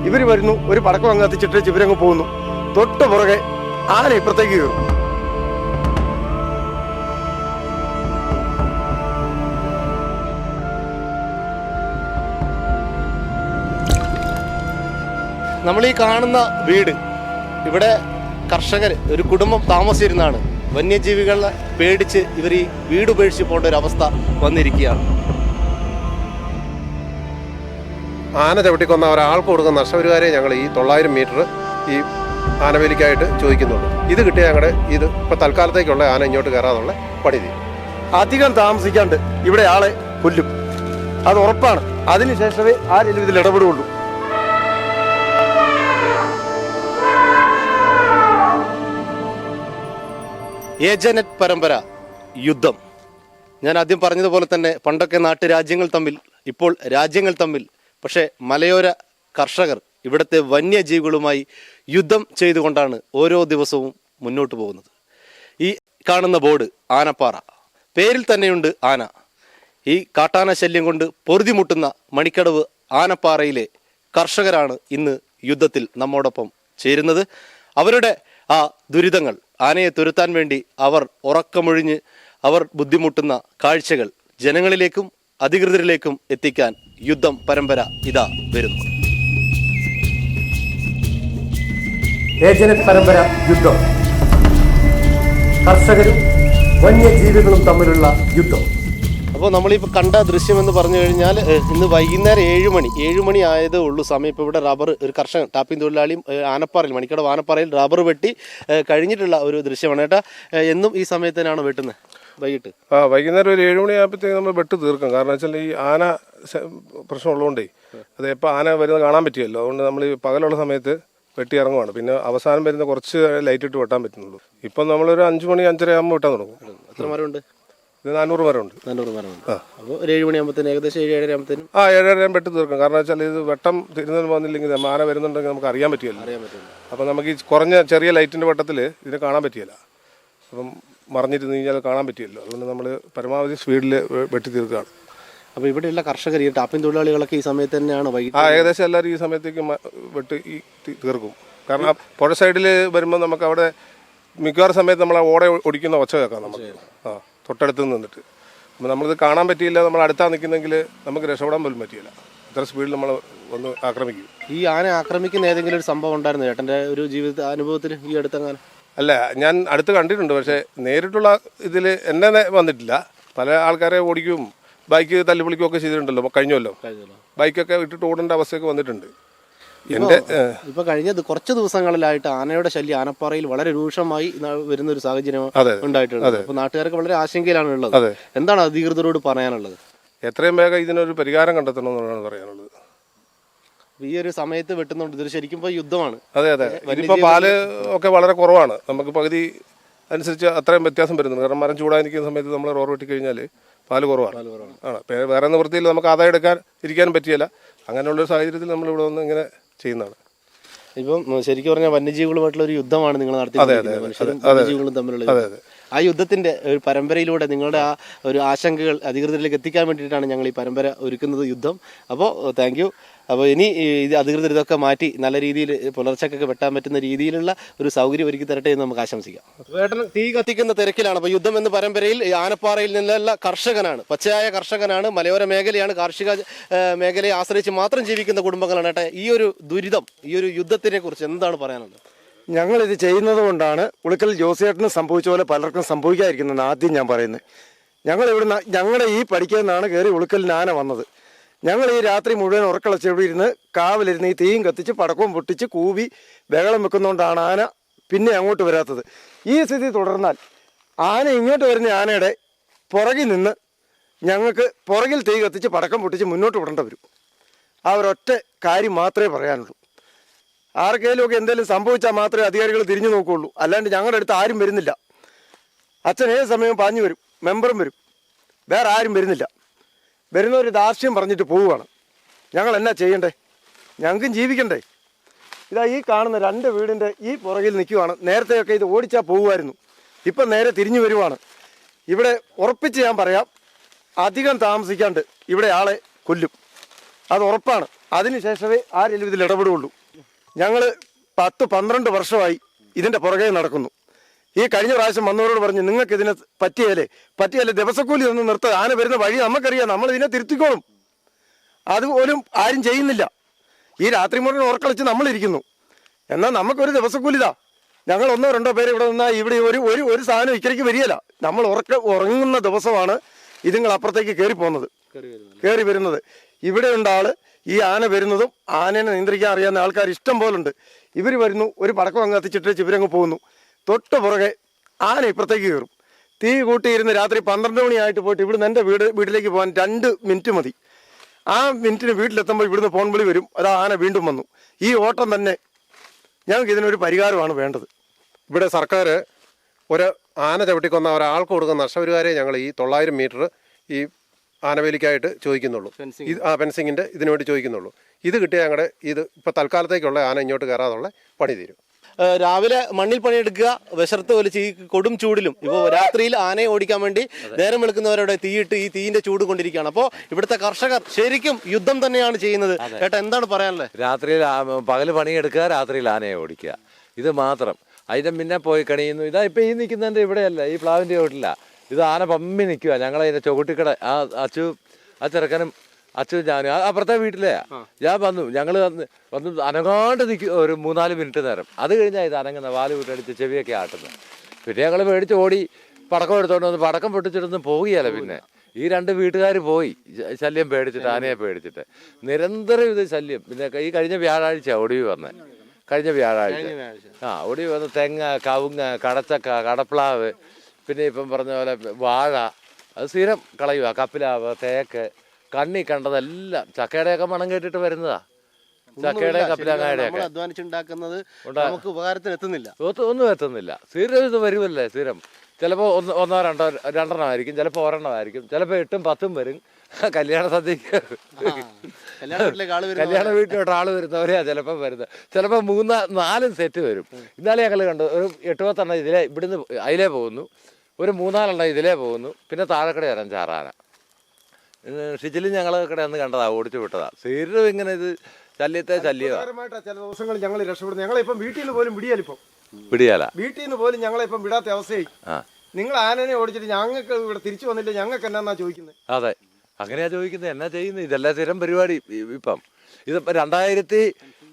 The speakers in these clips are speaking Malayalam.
ഇവർ വരുന്നു, ഒരു പടക്കം അങ്ങ് കത്തിച്ചിട്ട് ഇവരങ്ങ് പോകുന്നു. തൊട്ട് പുറകെ ആന ഇപ്പുറത്തേക്ക് കയറും. നമ്മൾ ഈ കാണുന്ന വീട്, ഇവിടെ കർഷകർ ഒരു കുടുംബം താമസിച്ചിരുന്നതാണ്. വന്യജീവികളെ പേടിച്ച് ഇവർ ഈ വീട് ഉപേക്ഷിച്ച് പോകേണ്ട ഒരു അവസ്ഥ വന്നിരിക്കുകയാണ്. ആന ചവിട്ടിക്കൊന്ന ഒരാൾക്ക് കൊടുക്കുന്ന നഷ്ടപരിഹാരം ഞങ്ങൾ ഈ 900 മീറ്റർ ഈ ആനവേലിക്കായിട്ട് ചോദിക്കുന്നുള്ളൂ. ഇത് കിട്ടിയാൽ ഞങ്ങളുടെ ഇത് ഇപ്പം തൽക്കാലത്തേക്കുള്ള ആന ഇങ്ങോട്ട് കയറാനുള്ള പണി ചെയ്യും. അധികം താമസിക്കാണ്ട് ഇവിടെ ആളെ കൊല്ലും, അത് ഉറപ്പാണ്. അതിനുശേഷമേ ആരെങ്കിലും ഇതിൽ ഇടപെടുകയുള്ളൂ. ഏജനറ്റ് പരമ്പര യുദ്ധം. ഞാൻ ആദ്യം പറഞ്ഞതുപോലെ തന്നെ പണ്ടൊക്കെ നാട്ടുരാജ്യങ്ങൾ തമ്മിൽ, ഇപ്പോൾ രാജ്യങ്ങൾ തമ്മിൽ. പക്ഷേ മലയോര കർഷകർ ഇവിടുത്തെ വന്യജീവികളുമായി യുദ്ധം ചെയ്തുകൊണ്ടാണ് ഓരോ ദിവസവും മുന്നോട്ട് പോകുന്നത്. ഈ കാണുന്ന ബോർഡ് ആനപ്പാറ, പേരിൽ തന്നെയുണ്ട് ആന. ഈ കാട്ടാന ശല്യം കൊണ്ട് പൊറുതിമുട്ടുന്ന മണിക്കടവ് ആനപ്പാറയിലെ കർഷകരാണ് ഇന്ന് യുദ്ധത്തിൽ നമ്മോടൊപ്പം ചേരുന്നത്. അവരുടെ ആ ദുരിതങ്ങൾ, ആനയെ തുരത്താൻ വേണ്ടി അവർ ഉറക്കമൊഴിഞ്ഞ് അവർ ബുദ്ധിമുട്ടുന്ന കാഴ്ചകൾ ജനങ്ങളിലേക്കും അധികൃതരിലേക്കും എത്തിക്കാൻ യുദ്ധം പരമ്പര ഇതാ വരുന്നു. ഏജനറ്റ് പരമ്പര യുദ്ധം, കർഷകരും വന്യജീവികളും തമ്മിലുള്ള യുദ്ധം. അപ്പോൾ നമ്മളിപ്പോൾ കണ്ട ദൃശ്യം എന്ന് പറഞ്ഞു കഴിഞ്ഞാൽ ഇന്ന് വൈകുന്നേരം 7 മണി ആയതേ ഉള്ളൂ സമയം. ഇപ്പോൾ ഇവിടെ റബ്ബർ, ഒരു കർഷകൻ ടാപ്പിംഗ് തൊഴിലാളിയും ആനപ്പാറയിൽ, മണിക്കടവ് ആനപ്പാറയിൽ റബ്ബർ വെട്ടി കഴിഞ്ഞിട്ടുള്ള ഒരു ദൃശ്യമാണ് കേട്ടോ. എന്നും ഈ സമയത്തിനാണ് വെട്ടുന്നത്? വൈകിട്ട് വൈകുന്നേരം ഒരു 7 മണിയാകുമ്പോഴത്തേക്ക് നമ്മൾ വെട്ട് തീർക്കും. കാരണം വെച്ചാൽ ഈ ആന പ്രശ്നമുള്ളതുകൊണ്ടേ അത് എപ്പോൾ ആന വരുന്നത് കാണാൻ പറ്റിയല്ലോ. അതുകൊണ്ട് നമ്മൾ ഈ പകലുള്ള സമയത്ത് വെട്ടി ഇറങ്ങുവാണ്. പിന്നെ അവസാനം വരുന്ന കുറച്ച് ലൈറ്റ് ഇട്ട് വെട്ടാൻ പറ്റുന്നുള്ളൂ. ഇപ്പം നമ്മളൊരു 5 മണി 5:30 ആകുമ്പോൾ വെട്ടാൻ തുടങ്ങും. എത്ര മരമുണ്ട്? ഇത് 400 മരമുണ്ട്. 400 മരമുണ്ട്. അപ്പോൾ ഒരു 7 മണിയാകുമ്പോഴത്തേനും ഏകദേശം 7-7:30 ആകുമ്പോഴത്തേനും 7:30 വെട്ട് തീർക്കും. കാരണം വെച്ചാൽ ഇത് വെട്ടം തിരുന്നതിന് വന്നില്ലെങ്കിൽ ആന വരുന്നുണ്ടെങ്കിൽ നമുക്ക് അറിയാൻ പറ്റില്ല. അപ്പം നമുക്ക് ഈ കുറഞ്ഞ ചെറിയ ലൈറ്റിൻ്റെ വെട്ടത്തിൽ ഇതിനെ കാണാൻ പറ്റിയില്ല. അപ്പം മറിഞ്ഞിരുന്ന് കഴിഞ്ഞാൽ കാണാൻ പറ്റിയല്ലോ. അതുകൊണ്ട് നമ്മൾ പരമാവധി സ്പീഡിൽ വെട്ടി തീർക്കുകയാണ്. അപ്പോൾ ഇവിടെയുള്ള കർഷകർ, ഈ ടാപ്പിംഗ് തൊഴിലാളികളൊക്കെ ഈ സമയത്ത് തന്നെയാണ് വൈകിട്ട്? ഏകദേശം എല്ലാവരും ഈ സമയത്തേക്ക് വെട്ട് ഈ തീർക്കും. കാരണം പുഴ സൈഡിൽ വരുമ്പോൾ നമുക്ക് അവിടെ മിക്കവാറും സമയത്ത് നമ്മൾ ഓടെ ഒടിക്കുന്ന ഒച്ച കേൾക്കാം നമുക്ക്. തൊട്ടടുത്ത് നിന്നിട്ട് അപ്പോൾ നമ്മളിത് കാണാൻ പറ്റിയില്ല. നമ്മൾ അടുത്താ നിൽക്കുന്നെങ്കിൽ നമുക്ക് രക്ഷപ്പെടാൻ പോലും പറ്റിയില്ല. ഇത്ര സ്പീഡിൽ നമ്മൾ ഒന്ന് ആക്രമിക്കും. ഈ ആന ആക്രമിക്കുന്ന ഏതെങ്കിലും ഒരു സംഭവം ഉണ്ടായിരുന്നു ചേട്ടൻ്റെ ഒരു ജീവിത അനുഭവത്തിൽ ഈ അടുത്തെങ്ങാനും? അല്ല, ഞാൻ അടുത്ത് കണ്ടിട്ടുണ്ട്. പക്ഷേ നേരിട്ടുള്ള ഇതിൽ എന്നെ വന്നിട്ടില്ല. പല ആൾക്കാരെ ഓടിക്കും, ബൈക്ക് തല്ലിപ്പൊളിക്കുകയൊക്കെ ചെയ്തിട്ടുണ്ടല്ലോ കഴിഞ്ഞല്ലോ. ബൈക്കൊക്കെ ഇട്ടിട്ട് ഓടേണ്ട അവസ്ഥയൊക്കെ വന്നിട്ടുണ്ട്. ഇപ്പൊ കഴിഞ്ഞ കുറച്ച് ദിവസങ്ങളിലായിട്ട് ആനയുടെ ശല്യം ആനപ്പാറയിൽ വളരെ രൂക്ഷമായി വരുന്ന ഒരു സാഹചര്യം ഉണ്ടായിട്ടുണ്ട്. അപ്പൊ നാട്ടുകാർക്ക് വളരെ ആശങ്കയിലാണ് ഉള്ളത്. എന്താണ് അധികൃതരോട് പറയാനുള്ളത്? എത്രയും വേഗം ഇതിനൊരു പരിഹാരം കണ്ടെത്തണമെന്നാണ് പറയാനുള്ളത്. ഈ ഒരു സമയത്ത് വെട്ടുന്നുണ്ട്, ഇത് ശരിക്കും ഇപ്പൊ യുദ്ധമാണ്. അതെ. ഇതിപ്പോ പാല് ഒക്കെ വളരെ കുറവാണ്. നമുക്ക് പകുതി അനുസരിച്ച് അത്രയും വ്യത്യാസം വരുന്നുണ്ട്. കാരണം മരം ചൂടായി നിൽക്കുന്ന സമയത്ത് നമ്മൾ റോഡ് വെട്ടി കഴിഞ്ഞാൽ പാല് കുറവാണ്. വേറെ നിവൃത്തിയിൽ നമുക്ക് ആദായം എടുക്കാൻ ഇരിക്കാനും പറ്റിയല്ല. അങ്ങനെയുള്ളൊരു സാഹചര്യത്തിൽ നമ്മൾ ഇവിടെ വന്ന് ഇങ്ങനെ ചെയ്യുന്നതാണ്. ഇപ്പം ശരിക്കും പറഞ്ഞാൽ വന്യജീവികളുമായിട്ടുള്ള ഒരു യുദ്ധമാണ് നിങ്ങൾ നടത്തിക്കൊണ്ടിരിക്കുന്നത്, മനുഷ്യരും വന്യജീവികളും തമ്മിലുള്ള. ആ യുദ്ധത്തിന്റെ ഒരു പരമ്പരയിലൂടെ നിങ്ങളുടെ ആ ഒരു ആശങ്കകൾ അധികൃതരിലേക്ക് എത്തിക്കാൻ വേണ്ടിയിട്ടാണ് ഞങ്ങൾ ഈ പരമ്പര ഒരുക്കുന്നത്, യുദ്ധം. അപ്പോൾ താങ്ക് യു. അപ്പോൾ ഇനി അധികൃതർ ഇതൊക്കെ മാറ്റി നല്ല രീതിയിൽ പുലർച്ചക്കൊക്കെ വെട്ടാൻ പറ്റുന്ന രീതിയിലുള്ള ഒരു സൗകര്യം ഒരുക്കി തരട്ടെ എന്ന് നമുക്ക് ആശംസിക്കാം. വേട്ടൻ തീ കത്തിക്കുന്ന തിരക്കിലാണ്. അപ്പോൾ യുദ്ധം എന്ന പരമ്പരയിൽ ആനപ്പാറയിൽ നിന്നുള്ള കർഷകനാണ്, പച്ചയായ കർഷകനാണ്, മലയോര മേഖലയാണ്, കാർഷിക മേഖലയെ ആശ്രയിച്ച് മാത്രം ജീവിക്കുന്ന കുടുംബങ്ങളാണ്. ഏട്ടാ, ഈ ഒരു ദുരിതം, ഈ ഒരു യുദ്ധത്തിനെ കുറിച്ച് എന്താണ് പറയാനുള്ളത്? ഞങ്ങളിത് ചെയ്യുന്നത് കൊണ്ടാണ് ഉളിക്കൽ ജോസിയേട്ടന് സംഭവിച്ച പോലെ പലർക്കും സംഭവിക്കാതിരിക്കുന്നതെന്ന് ആദ്യം ഞാൻ പറയുന്നത്. ഞങ്ങളുടെ ഈ പഠിക്കൽ നിന്നാണ് കയറി ഉളിക്കലിന് ആന വന്നത്. ഞങ്ങൾ ഈ രാത്രി മുഴുവൻ ഉറക്കളച്ച് ഇവിടെ ഇരുന്ന് കാവലിരുന്ന് ഈ തീയും കത്തിച്ച് പടക്കവും പൊട്ടിച്ച് കൂവി ബഹളം വെക്കുന്നതുകൊണ്ടാണ് ആന പിന്നെ അങ്ങോട്ട് വരാത്തത്. ഈ സ്ഥിതി തുടർന്നാൽ ആന ഇങ്ങോട്ട് വരുന്ന ആനയുടെ പുറകിൽ നിന്ന് ഞങ്ങൾക്ക് പുറകിൽ തീ കത്തിച്ച് പടക്കം പൊട്ടിച്ച് മുന്നോട്ട് വിടേണ്ടി വരും. ആ ഒരൊറ്റ കാര്യം മാത്രമേ പറയാനുള്ളൂ. ആർക്കെങ്കിലുമൊക്കെ എന്തെങ്കിലും സംഭവിച്ചാൽ മാത്രമേ അധികാരികൾ തിരിഞ്ഞു നോക്കുകയുള്ളൂ. അല്ലാണ്ട് ഞങ്ങളുടെ അടുത്ത് ആരും വരുന്നില്ല. അച്ഛൻ ഏത് സമയവും പാഞ്ഞു വരും, മെമ്പറും വരും, വേറെ ആരും വരുന്നില്ല. വരുന്നവർ ദാർഷ്ട്യം പറഞ്ഞിട്ട് പോവുകയാണ്. ഞങ്ങൾ എന്നാ ചെയ്യണ്ടേ? ഞങ്ങൾക്കും ജീവിക്കണ്ടേ? ഇതാ ഈ കാണുന്ന 2 വീടിൻ്റെ ഈ പുറകിൽ നിൽക്കുവാണ്. നേരത്തെയൊക്കെ ഇത് ഓടിച്ചാൽ പോകുമായിരുന്നു, ഇപ്പം നേരെ തിരിഞ്ഞു വരുവാണ്. ഇവിടെ ഉറപ്പിച്ച് ഞാൻ പറയാം, അധികം താമസിക്കാണ്ട് ഇവിടെ ആളെ കൊല്ലും, അത് ഉറപ്പാണ്. അതിനുശേഷമേ ആരെങ്കിലും ഇതിൽ ഇടപെടുകയുള്ളൂ. ഞങ്ങൾ 10-12 വർഷമായി ഇതിൻ്റെ പുറകെ നടക്കുന്നു. ഈ കഴിഞ്ഞ പ്രാവശ്യം വന്നവരോട് പറഞ്ഞു, നിങ്ങൾക്ക് ഇതിനെ പറ്റിയാലേ ദിവസക്കൂലി ഒന്ന് നിർത്തുക. ആന വരുന്ന വഴി നമുക്കറിയാം, നമ്മൾ ഇതിനെ തിരുത്തിക്കോളും. അതുപോലും ആരും ചെയ്യുന്നില്ല. ഈ രാത്രി മുഴുവൻ ഉറക്കളിച്ച് നമ്മളിരിക്കുന്നു. എന്നാൽ നമുക്കൊരു ദിവസക്കൂലിതാ. ഞങ്ങൾ 1-2 പേര് ഇവിടെ നിന്നാൽ ഇവിടെ ഒരു സാധനം ഇക്കരയ്ക്ക് വരികയില്ല. നമ്മൾ ഉറങ്ങുന്ന ദിവസമാണ് ഇതുങ്ങൾ അപ്പുറത്തേക്ക് കയറി വരുന്നത്. ഇവിടെ ഉണ്ട് ആള്. ഈ ആന വരുന്നതും ആനേനെ നിയന്ത്രിക്കാൻ അറിയാവുന്ന ആൾക്കാർ ഇഷ്ടം പോലുണ്ട്. ഇവർ വരുന്നു, ഒരു പടക്കം അങ്ങ് കത്തിച്ചിട്ട് ഇവരങ്ങ് പോകുന്നു. തൊട്ട് പുറകെ ആന ഇപ്പുറത്തേക്ക് കയറും. തീ കൂട്ടിയിരുന്ന് രാത്രി 12 മണിയായിട്ട് പോയിട്ട് ഇവിടുന്ന് എൻ്റെ വീട്ടിലേക്ക് പോകാൻ 2 മിനിറ്റ് മതി. ആ മിനിറ്റിന് വീട്ടിലെത്തുമ്പോൾ ഇവിടുന്ന് ഫോൺ വിളി വരും, അത് ആന വീണ്ടും വന്നു. ഈ ഓട്ടം തന്നെ. ഞങ്ങൾക്ക് ഇതിനൊരു പരിഹാരമാണ് വേണ്ടത്. ഇവിടെ സർക്കാർ ഒരു ആന ചവിട്ടിക്കൊന്ന ഒരാൾക്ക് കൊടുക്കുന്ന നഷ്ടപരിഹാരമേ ഞങ്ങൾ ഈ 900 മീറ്റർ ഈ ആനവേലിക്കായിട്ട് ചോദിക്കുന്നുള്ളൂ. ഫെൻസിങ്ങിൻ്റെ ഇതിനു വേണ്ടി ചോദിക്കുന്നുള്ളൂ. ഇത് കിട്ടിയാൽ ഞങ്ങളുടെ ഇത് ഇപ്പോൾ തൽക്കാലത്തേക്കുള്ള ആന ഇങ്ങോട്ട് കയറാതുള്ള പണി തീരും. രാവിലെ മണ്ണിൽ പണിയെടുക്കുക, വിശർത്ത് വലിച്ച് ഈ കൊടും ചൂടിലും ഇപ്പോൾ രാത്രിയിൽ ആനയെ ഓടിക്കാൻ വേണ്ടി നേരം വെളുക്കുന്നവരുടെ തീയിട്ട് ഈ തീയിന്റെ ചൂട് കൊണ്ടിരിക്കുകയാണ്. അപ്പോൾ ഇവിടുത്തെ കർഷകർ ശരിക്കും യുദ്ധം തന്നെയാണ് ചെയ്യുന്നത്. ഏട്ടാ, എന്താണ് പറയാനുള്ളത്? രാത്രിയിൽ പകല് പണിയെടുക്കുക, രാത്രിയിൽ ആനയെ ഓടിക്കുക, ഇത് മാത്രം. അതിൻ്റെ പിന്നെ പോയി കണിയുന്നു. ഇതാ ഇപ്പം ഈ നിൽക്കുന്നതിൻ്റെ ഇവിടെയല്ല, ഈ പ്ലാവിൻ്റെ ചോട്ടില്ല. ഇത് ആന പമ്മി നിൽക്കുക. ഞങ്ങളതിൻ്റെ ചുവട്ടിക്കട ആ ചെറുക്കനും അച്ഛനും ഞാനും അപ്പുറത്തെ വീട്ടിലെ ഞാൻ വന്നു. ഞങ്ങൾ വന്ന് അനങ്ങാണ്ട് നിൽക്കും ഒരു 3-4 മിനിറ്റ് നേരം. അത് കഴിഞ്ഞാൽ ഇത് അനങ്ങുന്ന വാല് വിട്ടടിച്ച് ചെവിയൊക്കെ ആട്ടുന്നത്. പിന്നെ ഞങ്ങൾ മേടിച്ച് ഓടി പടക്കം എടുത്തോണ്ട് വന്ന് പടക്കം പൊട്ടിച്ചിട്ടൊന്നും പോവുകയല്ല. പിന്നെ ഈ 2 വീട്ടുകാർ പോയി ശല്യം പേടിച്ചിട്ട്, ആനയെ പേടിച്ചിട്ട്. നിരന്തരം ഇത് ശല്യം. പിന്നെ ഈ കഴിഞ്ഞ വ്യാഴാഴ്ച ഒടിവ് വന്നേ. കഴിഞ്ഞ വ്യാഴാഴ്ച ഒടിവ് വന്ന് തെങ്ങ്, കവുങ്ങ്, കടച്ചക്ക, കടപ്ലാവ്, പിന്നെ ഇപ്പം പറഞ്ഞ പോലെ വാഴ, അത് സ്ഥിരം കളയുക. കപ്പിലാവ്, തേക്ക്, കണ്ണി കണ്ടതെല്ലാം ചക്കയുടെയൊക്കെ മണം കേട്ടിട്ട് വരുന്നതാ. ചക്കയുടെ കപ്പിലാങ്ങായുടെയൊക്കെ അധ്വാനിച്ചുണ്ടാക്കുന്നത് നമുക്ക് ഉപകാരത്തിന് എത്തുന്നില്ല. ഒന്നും എത്തുന്നില്ല. സ്ഥിരം ഇത് വരുമല്ലേ സ്ഥിരം. ചിലപ്പോൾ 1-2 രണ്ടെണ്ണമായിരിക്കും, ചിലപ്പോൾ 1 ആയിരിക്കും, ചിലപ്പോൾ 8-10 വരും. കല്യാണ സദ്യക്ക് കല്യാണ വീട്ടിലോട്ട് ആള് വരുന്നവരെയാ ചിലപ്പോൾ വരുന്നത്. ചിലപ്പോൾ 3-4 സെറ്റ് വരും. ഇന്നാലെ ഞങ്ങൾ കണ്ടു ഒരു 8-10 ഇതിലെ ഇവിടുന്ന് അതിലേ പോകുന്നു, ഒരു 3-4 ഇതിലേ പോകുന്നു. പിന്നെ താഴെക്കട 5-6 ആന. ഷിജിലും ഞങ്ങളൊക്കെ അന്ന് കണ്ടതാ, ഓടിച്ചു വിട്ടതാ. സ്ഥിരം ഇങ്ങനെ ഇത് ശല്യമാ. ചില ദിവസങ്ങൾ ഞങ്ങൾ രക്ഷപ്പെടുന്നു. ഞങ്ങളിപ്പം വീട്ടിൽ നിന്ന് പോലും പിടിയാല വീട്ടിൽ നിന്ന് പോലും ഞങ്ങളിപ്പം വിടാത്ത അവസ്ഥയായി. നിങ്ങൾ ആനനെ ഓടിച്ചിട്ട് ഞങ്ങൾക്ക് ഇവിടെ തിരിച്ചു വന്നില്ല, ഞങ്ങൾക്ക് എന്നാ ചോദിക്കുന്നത്? അതെ, അങ്ങനെയാ ചോദിക്കുന്നത്. എന്നാ ചെയ്യുന്നത്? ഇതെല്ലാം സ്ഥിരം പരിപാടി. ഇപ്പം ഇതിപ്പോൾ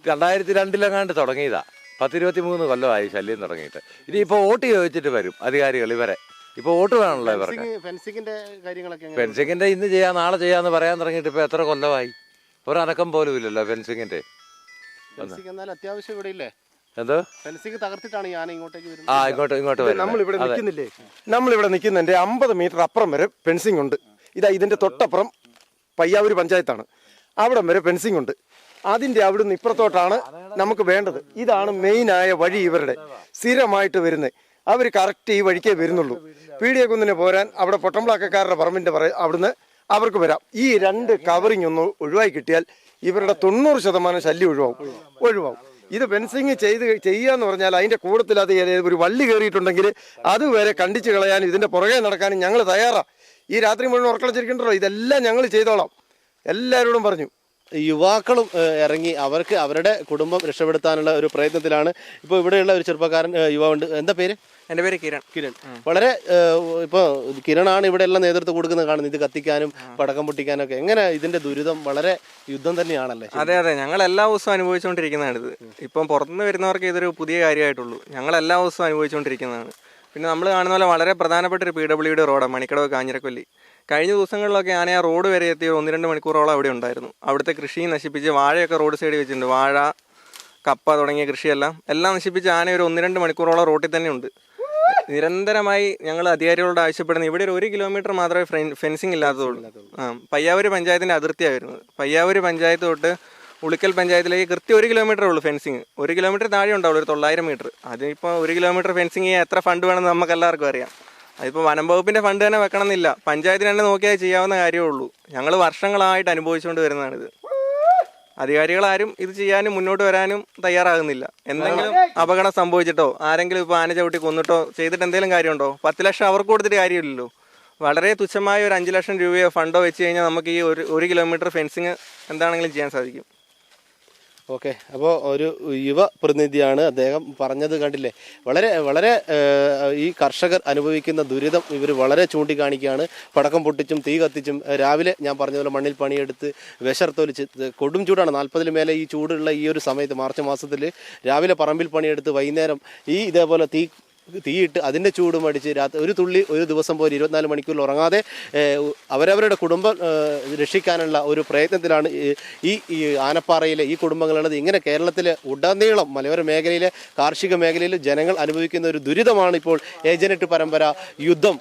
2002 തുടങ്ങിയതാ. 10-23 കൊല്ലമായി ശല്യം തുടങ്ങിയിട്ട്. ഇനിയിപ്പോൾ വോട്ട് ചോദിച്ചിട്ട് വരും അധികാരികൾ ഇവരെ. ഇപ്പോൾ വോട്ട് വേണമല്ലോ ഇവർക്ക്. ഫെൻസിങ്ങിന്റെ ഇന്ന് ചെയ്യാം നാളെ ചെയ്യാന്ന് പറയാൻ തുടങ്ങിയിട്ട് ഇപ്പൊ എത്ര കൊല്ലമായി? ഒരനക്കം പോലും ഇല്ലല്ലോ ഫെൻസിങ്ങിന്റെ. അത്യാവശ്യം ഇവിടെ ഇല്ലേ? എന്തോ ഫെൻസിങ് തകർത്തിട്ടാണ് ഞാൻ ഇങ്ങോട്ടേക്ക് ഇങ്ങോട്ട് നമ്മളിവിടെ നിൽക്കുന്നില്ലേ? നമ്മളിവിടെ നിൽക്കുന്നതിന്റെ 50 മീറ്റർ അപ്പുറം വരെ ഫെൻസിങ് ഉണ്ട്. ഇതാ ഇതിന്റെ തൊട്ടപ്പുറം പയ്യാവൂർ പഞ്ചായത്താണ്. അവിടം വരെ ഫെൻസിങ് ഉണ്ട്. അതിന്റെ അവിടുന്ന് ഇപ്പുറത്തോട്ടാണ് നമുക്ക് വേണ്ടത്. ഇതാണ് മെയിനായ വഴി. ഇവരുടെ സ്ഥിരമായിട്ട് വരുന്നത് അവർ കറക്റ്റ് ഈ വഴിക്കേ വരുന്നുള്ളൂ. പീഡിയക്കുന്നിന് പോരാൻ അവിടെ പൊട്ടംപ്ലാക്കക്കാരുടെ പറമ്പിന്റെ അവിടുന്ന് അവർക്ക് വരാം. ഈ 2 കവറിങ് ഒന്ന് ഒഴിവായി കിട്ടിയാൽ ഇവരുടെ 90% ശല്യം ഒഴിവാകും. ഇത് ഫെൻസിങ് ചെയ്യാന്ന് പറഞ്ഞാൽ അതിന്റെ കൂട്ടത്തിൽ അത് ഒരു വള്ളി കയറിയിട്ടുണ്ടെങ്കിൽ അതുവരെ കണ്ടിച്ചു കളയാനും ഇതിന്റെ പുറകെ നടക്കാനും ഞങ്ങൾ തയ്യാറാ. ഈ രാത്രി മുഴുവൻ ഉറക്കളച്ചിരിക്കണ്ടല്ലോ, ഇതെല്ലാം ഞങ്ങൾ ചെയ്തോളാം എല്ലാവരോടും പറഞ്ഞു. യുവാക്കളും ഇറങ്ങി അവർക്ക് അവരുടെ കുടുംബം രക്ഷപ്പെടുത്താനുള്ള ഒരു പ്രയത്നത്തിലാണ്. ഇപ്പോൾ ഇവിടെയുള്ള ഒരു ചെറുപ്പക്കാരൻ യുവാവുണ്ട്. എന്താ പേര്? എൻ്റെ പേര് കിരൺ. വളരെ ഇപ്പോൾ കിരണാണ് ഇവിടെ എല്ലാം നേതൃത്വം കൊടുക്കുന്നത് കാണുന്നത്. ഇത് കത്തിക്കാനും പടക്കം പൊട്ടിക്കാനും ഒക്കെ. എങ്ങനെ ഇതിന്റെ ദുരിതം? വളരെ യുദ്ധം തന്നെയാണല്ലേ? അതെ, ഞങ്ങൾ എല്ലാ ദിവസവും അനുഭവിച്ചുകൊണ്ടിരിക്കുന്നതാണിത്. ഇപ്പം പുറത്തുനിന്ന് വരുന്നവർക്ക് ഇതൊരു പുതിയ കാര്യമായിട്ടുള്ളൂ. ഞങ്ങൾ എല്ലാ ദിവസവും അനുഭവിച്ചുകൊണ്ടിരിക്കുന്നതാണ്. പിന്നെ നമ്മൾ കാണുന്ന പോലെ വളരെ പ്രധാനപ്പെട്ട ഒരു PWD റോഡാണ് മണിക്കടവ് കാഞ്ഞിരക്കൊല്ലി. കഴിഞ്ഞ ദിവസങ്ങളിലൊക്കെ ആ റോഡ് വരെ എത്തിയ 1-2 മണിക്കൂറോളം അവിടെ ഉണ്ടായിരുന്നു. അവിടുത്തെ കൃഷി നശിപ്പിച്ച് വാഴയൊക്കെ റോഡ് സൈഡിൽ വെച്ചിട്ടുണ്ട്. വാഴ, കപ്പ തുടങ്ങിയ കൃഷിയെല്ലാം നശിപ്പിച്ച് ആന ഒരു 1-2 മണിക്കൂറോളം റോഡിൽ തന്നെ ഉണ്ട്. നിരന്തരമായി ഞങ്ങൾ അധികാരികളോട് ആവശ്യപ്പെടുന്നത് ഇവിടെ ഒരു 1 കിലോമീറ്റർ മാത്രമേ ഫെൻസിങ് ഇല്ലാത്തതുള്ളൂ. പയ്യാവൂർ പഞ്ചായത്തിൻ്റെ അതിർത്തിയാണ് വരുന്നത്. പയ്യാവൂർ പഞ്ചായത്ത് തൊട്ട് ഉളിക്കൽ പഞ്ചായത്തിലേക്ക് കൃത്യം 1 കിലോമീറ്റർ ഉള്ളൂ ഫെൻസിങ്. 1 കിലോമീറ്റർ താഴെ ഉണ്ടാവുള്ളൂ, ഒരു 900 മീറ്റർ. അതിപ്പോൾ 1 കിലോമീറ്റർ ഫെൻസിങ് ചെയ്യാൻ എത്ര ഫണ്ട് വേണമെന്ന് നമുക്ക് എല്ലാവർക്കും അറിയാം. അതിപ്പോൾ വനം വകുപ്പിൻ്റെ ഫണ്ട് തന്നെ വെക്കണമെന്നില്ല, പഞ്ചായത്തിന് തന്നെ നോക്കിയാൽ ചെയ്യാവുന്ന കാര്യമേ ഉള്ളൂ. ഞങ്ങൾ വർഷങ്ങളായിട്ട് അനുഭവിച്ചുകൊണ്ട് വരുന്നതാണിത്. അധികാരികളാരും ഇത് ചെയ്യാനും മുന്നോട്ട് വരാനും തയ്യാറാകുന്നില്ല. എന്തെങ്കിലും അപകടം സംഭവിച്ചിട്ടോ ആരെങ്കിലും ഇപ്പോൾ ആന ചവിട്ടി കൊന്നിട്ടോ ചെയ്തിട്ട് എന്തെങ്കിലും കാര്യമുണ്ടോ? 10 ലക്ഷം അവർക്ക് കൊടുത്തിട്ട് കാര്യമില്ലല്ലോ. വളരെ തുച്ഛമായ ഒരു 5 ലക്ഷം രൂപയോ ഫണ്ടോ വെച്ച് കഴിഞ്ഞാൽ നമുക്ക് ഈ 1 കിലോമീറ്റർ ഫെൻസിങ് എന്താണെങ്കിലും ചെയ്യാൻ സാധിക്കും. ഓക്കെ, അപ്പോൾ ഒരു യുവ പ്രതിനിധിയാണ് അദ്ദേഹം പറഞ്ഞത് കണ്ടില്ലേ. വളരെ വളരെ ഈ കർഷകർ അനുഭവിക്കുന്ന ദുരിതം ഇവർ വളരെ ചൂണ്ടിക്കാണിക്കുകയാണ്. പടക്കം പൊട്ടിച്ചും തീ കത്തിച്ചും രാവിലെ ഞാൻ പറഞ്ഞതുപോലെ മണ്ണിൽ പണിയെടുത്ത് വിശർത്തൊലിച്ച് കൊടും ചൂടാണ്, 40 മേലെ ഈ ചൂടുള്ള ഈ ഒരു സമയത്ത് മാർച്ച് മാസത്തിൽ രാവിലെ പറമ്പിൽ പണിയെടുത്ത് വൈകുന്നേരം ഈ ഇതേപോലെ തീയിട്ട് അതിൻ്റെ ചൂടും അടിച്ച് ഒരു തുള്ളി ഒരു ദിവസം പോലും 24 മണിക്കൂറിൽ ഉറങ്ങാതെ അവരവരുടെ കുടുംബം രക്ഷിക്കാനുള്ള ഒരു പ്രയത്നത്തിലാണ് ഈ ആനപ്പാറയിലെ ഈ കുടുംബങ്ങളുള്ളത്. ഇങ്ങനെ കേരളത്തിലെ ഉടനീളം മലയോര മേഖലയിലെ കാർഷിക മേഖലയിൽ ജനങ്ങൾ അനുഭവിക്കുന്ന ഒരു ദുരിതമാണ് ഇപ്പോൾ ഏജനറ്റ് പരമ്പര യുദ്ധം.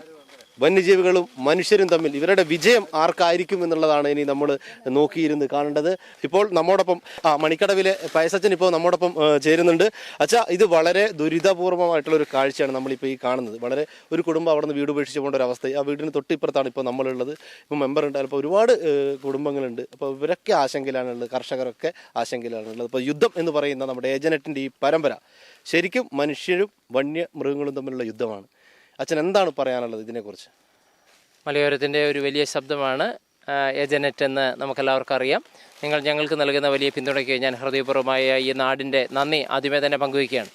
വന്യജീവികളും മനുഷ്യരും തമ്മിൽ ഇവരുടെ വിജയം ആർക്കായിരിക്കും എന്നുള്ളതാണ് ഇനി നമ്മൾ നോക്കിയിരുന്ന് കാണേണ്ടത്. ഇപ്പോൾ നമ്മോടൊപ്പം മണിക്കടവിലെ പയസച്ചൻ ഇപ്പോൾ നമ്മോടൊപ്പം ചേരുന്നുണ്ട്. അച്ഛാ, ഇത് വളരെ ദുരിതപൂർവമായിട്ടുള്ള ഒരു കാഴ്ചയാണ് നമ്മളിപ്പോൾ ഈ കാണുന്നത്. വളരെ ഒരു കുടുംബം അവിടെ നിന്ന് വീട് ഉപേക്ഷിച്ച് പോകേണ്ട ഒരു അവസ്ഥ. ആ വീടിന് തൊട്ടിപ്പുറത്താണ് ഇപ്പോൾ നമ്മളുള്ളത്. ഇപ്പോൾ മെമ്പർ ഉണ്ട്, അപ്പോൾ ഒരുപാട് കുടുംബങ്ങളുണ്ട്. അപ്പോൾ ഇവരൊക്കെ ആശങ്കയിലാണുള്ളത്, കർഷകരൊക്കെ ആശങ്കയിലാണുള്ളത്. ഇപ്പോൾ യുദ്ധം എന്ന് പറയുന്ന നമ്മുടെ ഏജനറ്റിൻ്റെ ഈ പരമ്പര ശരിക്കും മനുഷ്യരും വന്യമൃഗങ്ങളും തമ്മിലുള്ള യുദ്ധമാണ്. അച്ഛൻ എന്താണ് പറയാനുള്ളത് ഇതിനെക്കുറിച്ച്? മലയോരത്തിൻ്റെ ഒരു വലിയ ശബ്ദമാണ് ഏജനറ്റ് എന്ന് നമുക്കെല്ലാവർക്കും അറിയാം. നിങ്ങൾ ഞങ്ങൾക്ക് നൽകുന്ന വലിയ പിന്തുണയ്ക്ക് ഞാൻ ഹൃദയപൂർവ്വമായ ഈ നാടിൻ്റെ നന്ദി ആദ്യമേ തന്നെ പങ്കുവയ്ക്കുകയാണ്.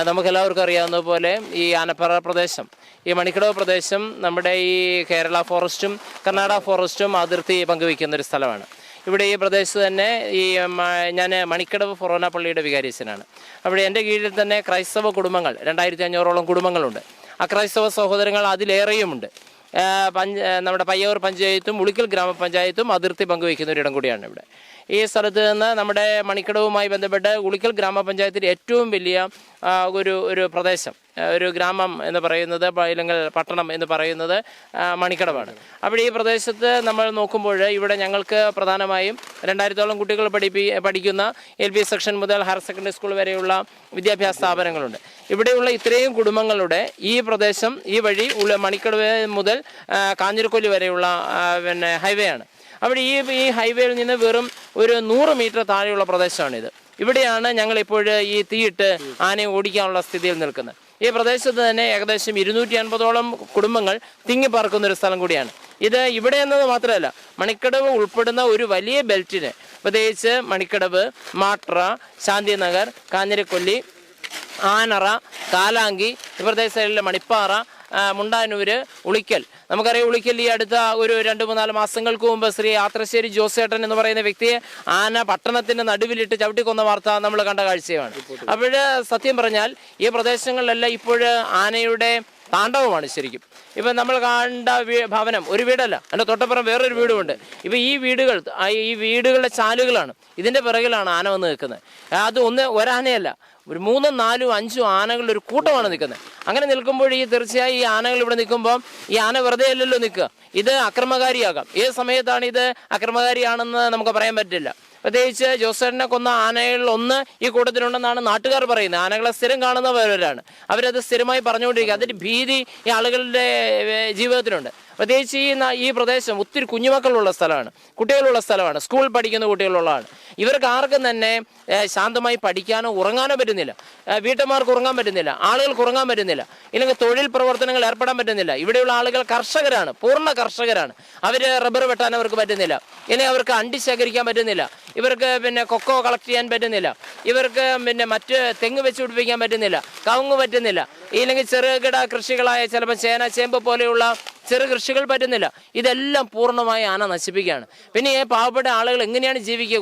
നമുക്കെല്ലാവർക്കും അറിയാവുന്ന പോലെ ഈ ആനപ്പാറ പ്രദേശം, ഈ മണിക്കടവ് പ്രദേശം നമ്മുടെ ഈ കേരള ഫോറസ്റ്റും കർണാടക ഫോറസ്റ്റും അതിർത്തി പങ്കുവയ്ക്കുന്ന ഒരു സ്ഥലമാണ്. ഇവിടെ ഈ പ്രദേശത്ത് തന്നെ ഞാൻ മണിക്കടവ് ഫൊറോന പള്ളിയുടെ വികാരിയച്ഛനാണ്. അവിടെ എൻ്റെ കീഴിൽ തന്നെ ക്രൈസ്തവ കുടുംബങ്ങൾ 2500ഓളം കുടുംബങ്ങളുണ്ട്. അക്രൈസ്തവ സഹോദരങ്ങൾ അതിലേറെയുമുണ്ട്. നമ്മുടെ പയ്യൂർ പഞ്ചായത്തും ഉളിക്കൽ ഗ്രാമപഞ്ചായത്തും അതിർത്തി പങ്കുവയ്ക്കുന്ന ഒരിടം കൂടിയാണ് ഇവിടെ. ഈ സ്ഥലത്ത് നിന്ന് നമ്മുടെ മണിക്കടവുമായി ബന്ധപ്പെട്ട് ഉളിക്കൽ ഗ്രാമപഞ്ചായത്തിൻ്റെ ഏറ്റവും വലിയ ഒരു പ്രദേശം, ഒരു ഗ്രാമം എന്ന് പറയുന്നത്, അല്ലെങ്കിൽ പട്ടണം എന്ന് പറയുന്നത് മണിക്കടവാണ്. അപ്പോൾ ഈ പ്രദേശത്ത് നമ്മൾ നോക്കുമ്പോൾ ഇവിടെ ഞങ്ങൾക്ക് പ്രധാനമായും 2000ഓളം കുട്ടികൾ പഠിക്കുന്ന LP സെക്ഷൻ മുതൽ ഹയർ സെക്കൻഡറി സ്കൂൾ വരെയുള്ള വിദ്യാഭ്യാസ സ്ഥാപനങ്ങളുണ്ട്. ഇവിടെയുള്ള ഇത്രയും കുടുംബങ്ങളുടെ ഈ പ്രദേശം ഈ വഴി മണിക്കടവ് മുതൽ കാഞ്ഞിരക്കൊല്ലി വരെയുള്ള ഹൈവേ ആണ്. അവിടെ ഈ ഹൈവേയിൽ നിന്ന് വെറും ഒരു 100 മീറ്റർ താഴെയുള്ള പ്രദേശമാണിത്. ഇവിടെയാണ് ഞങ്ങളിപ്പോൾ ഈ തീയിട്ട് ആനയെ ഓടിക്കാനുള്ള സ്ഥിതിയിൽ നിൽക്കുന്നത്. ഈ പ്രദേശത്ത് തന്നെ ഏകദേശം 250ഓളം കുടുംബങ്ങൾ തിങ്ങിപ്പാർക്കുന്ന ഒരു സ്ഥലം കൂടിയാണ് ഇത്. ഇവിടെ എന്നത് മാത്രമല്ല, മണിക്കടവ് ഉൾപ്പെടുന്ന ഒരു വലിയ ബെൽറ്റിന്, പ്രത്യേകിച്ച് മണിക്കടവ്, മാട്ര, ശാന്തിനഗർ, കാഞ്ഞിരക്കൊല്ലി, ആനറ, കാലാങ്കി, ഈ പ്രദേശങ്ങളിലെ മണിപ്പാറ, മുണ്ടാനൂര്, ഉളിക്കൽ. നമുക്കറിയാം, ഉളിക്കൽ ഈ അടുത്ത ഒരു 2-3 മാസങ്ങൾക്ക് മുമ്പ് ശ്രീ ആത്രശ്ശേരി ജോസേട്ടൻ എന്ന് പറയുന്ന വ്യക്തിയെ ആന പട്ടണത്തിന്റെ നടുവിലിട്ട് ചവിട്ടിക്കൊന്ന വാർത്ത നമ്മൾ കണ്ട കാഴ്ചയാണ്. അപ്പോൾ സത്യം പറഞ്ഞാൽ ഈ പ്രദേശങ്ങളിലെല്ലാം ഇപ്പോൾ ആനയുടെ താണ്ഡവമാണ് ശരിക്കും. ഇപ്പം നമ്മൾ കണ്ട ഭവനം ഒരു വീടല്ല, അതിൻ്റെ തൊട്ടപ്പുറം വേറൊരു വീടുമുണ്ട്. ഇപ്പം ഈ വീടുകളുടെ ചാലുകളാണ്, ഇതിൻ്റെ പിറകിലാണ് ആന വന്ന് നിൽക്കുന്നത്. അത് ഒരാനയല്ല, ഒരു 3, 4, 5 ആനകളുടെ ഒരു കൂട്ടമാണ് നിൽക്കുന്നത്. അങ്ങനെ നിൽക്കുമ്പോൾ തീർച്ചയായും ഈ ആനകൾ ഇവിടെ നിൽക്കുമ്പോൾ ഈ ആന വെറുതെ അല്ലല്ലോ നിൽക്കുക, ഇത് അക്രമകാരിയാകാം. ഏത് സമയത്താണ് ഇത് അക്രമകാരിയാണെന്ന് നമുക്ക് പറയാൻ പറ്റില്ല. പ്രത്യേകിച്ച് ജോസേട്ടനെ കൊന്ന ആനകളിൽ ഒന്ന് ഈ കൂട്ടത്തിലുണ്ടെന്നാണ് നാട്ടുകാർ പറയുന്നത്. ആനകളെ സ്ഥിരം കാണുന്നവരാണ്, അവരത് സ്ഥിരമായി പറഞ്ഞുകൊണ്ടിരിക്കുക. അതിൻ്റെ ഭീതി ഈ ആളുകളുടെ ജീവിതത്തിലുണ്ട്. പ്രത്യേകിച്ച് ഈ പ്രദേശം ഒത്തിരി കുഞ്ഞുമക്കളുള്ള സ്ഥലമാണ്, കുട്ടികളുള്ള സ്ഥലമാണ്, സ്കൂൾ പഠിക്കുന്ന കുട്ടികളുള്ളതാണ്. ഇവർക്ക് ആർക്കും തന്നെ ശാന്തമായി പഠിക്കാനോ ഉറങ്ങാനോ പറ്റുന്നില്ല. വീട്ടമ്മമാർക്ക് ഉറങ്ങാൻ പറ്റുന്നില്ല, ആളുകൾക്ക് ഉറങ്ങാൻ പറ്റുന്നില്ല, ഇല്ലെങ്കിൽ തൊഴിൽ പ്രവർത്തനങ്ങൾ ഏർപ്പെടാൻ പറ്റുന്നില്ല. ഇവിടെയുള്ള ആളുകൾ കർഷകരാണ്, പൂർണ്ണ കർഷകരാണ്. അവർ റബ്ബർ വെട്ടാൻ അവർക്ക് പറ്റുന്നില്ല, ഇനി അവർക്ക് അണ്ടി ശേഖരിക്കാൻ പറ്റുന്നില്ല, ഇവർക്ക് കൊക്കോ കളക്ട് ചെയ്യാൻ പറ്റുന്നില്ല, ഇവർക്ക് മറ്റ് തെങ്ങ് വെച്ച് പിടിപ്പിക്കാൻ പറ്റുന്നില്ല, കവുങ്ങ് പറ്റുന്നില്ല, ഇല്ലെങ്കിൽ ചെറുകിട കൃഷികളായ ചിലപ്പോൾ ചേന, ചേമ്പ് പോലെയുള്ള ചെറു കൃഷികൾ പറ്റുന്നില്ല. ഇതെല്ലാം പൂർണ്ണമായി ആന നശിപ്പിക്കുകയാണ്. പിന്നെ ഈ പാവപ്പെട്ട ആളുകൾ എങ്ങനെയാണ് ജീവിക്കുക?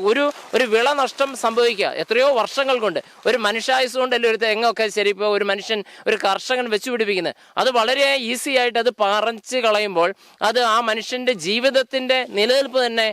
ഒരു വിള നഷ്ടം സംഭവിക്കുക എത്രയോ വർഷങ്ങൾ കൊണ്ട്, ഒരു മനുഷ്യായുസ് കൊണ്ടല്ലേ ഒരു തെങ്ങൊക്കെ ശരി ഇപ്പോൾ ഒരു മനുഷ്യൻ, ഒരു കർഷകൻ വെച്ചു പിടിപ്പിക്കുന്നത്. അത് വളരെ ഈസി ആയിട്ട് അത് പറിച്ച് കളയുമ്പോൾ അത് ആ മനുഷ്യൻ്റെ ജീവിതത്തിൻ്റെ നിലനിൽപ്പ് തന്നെ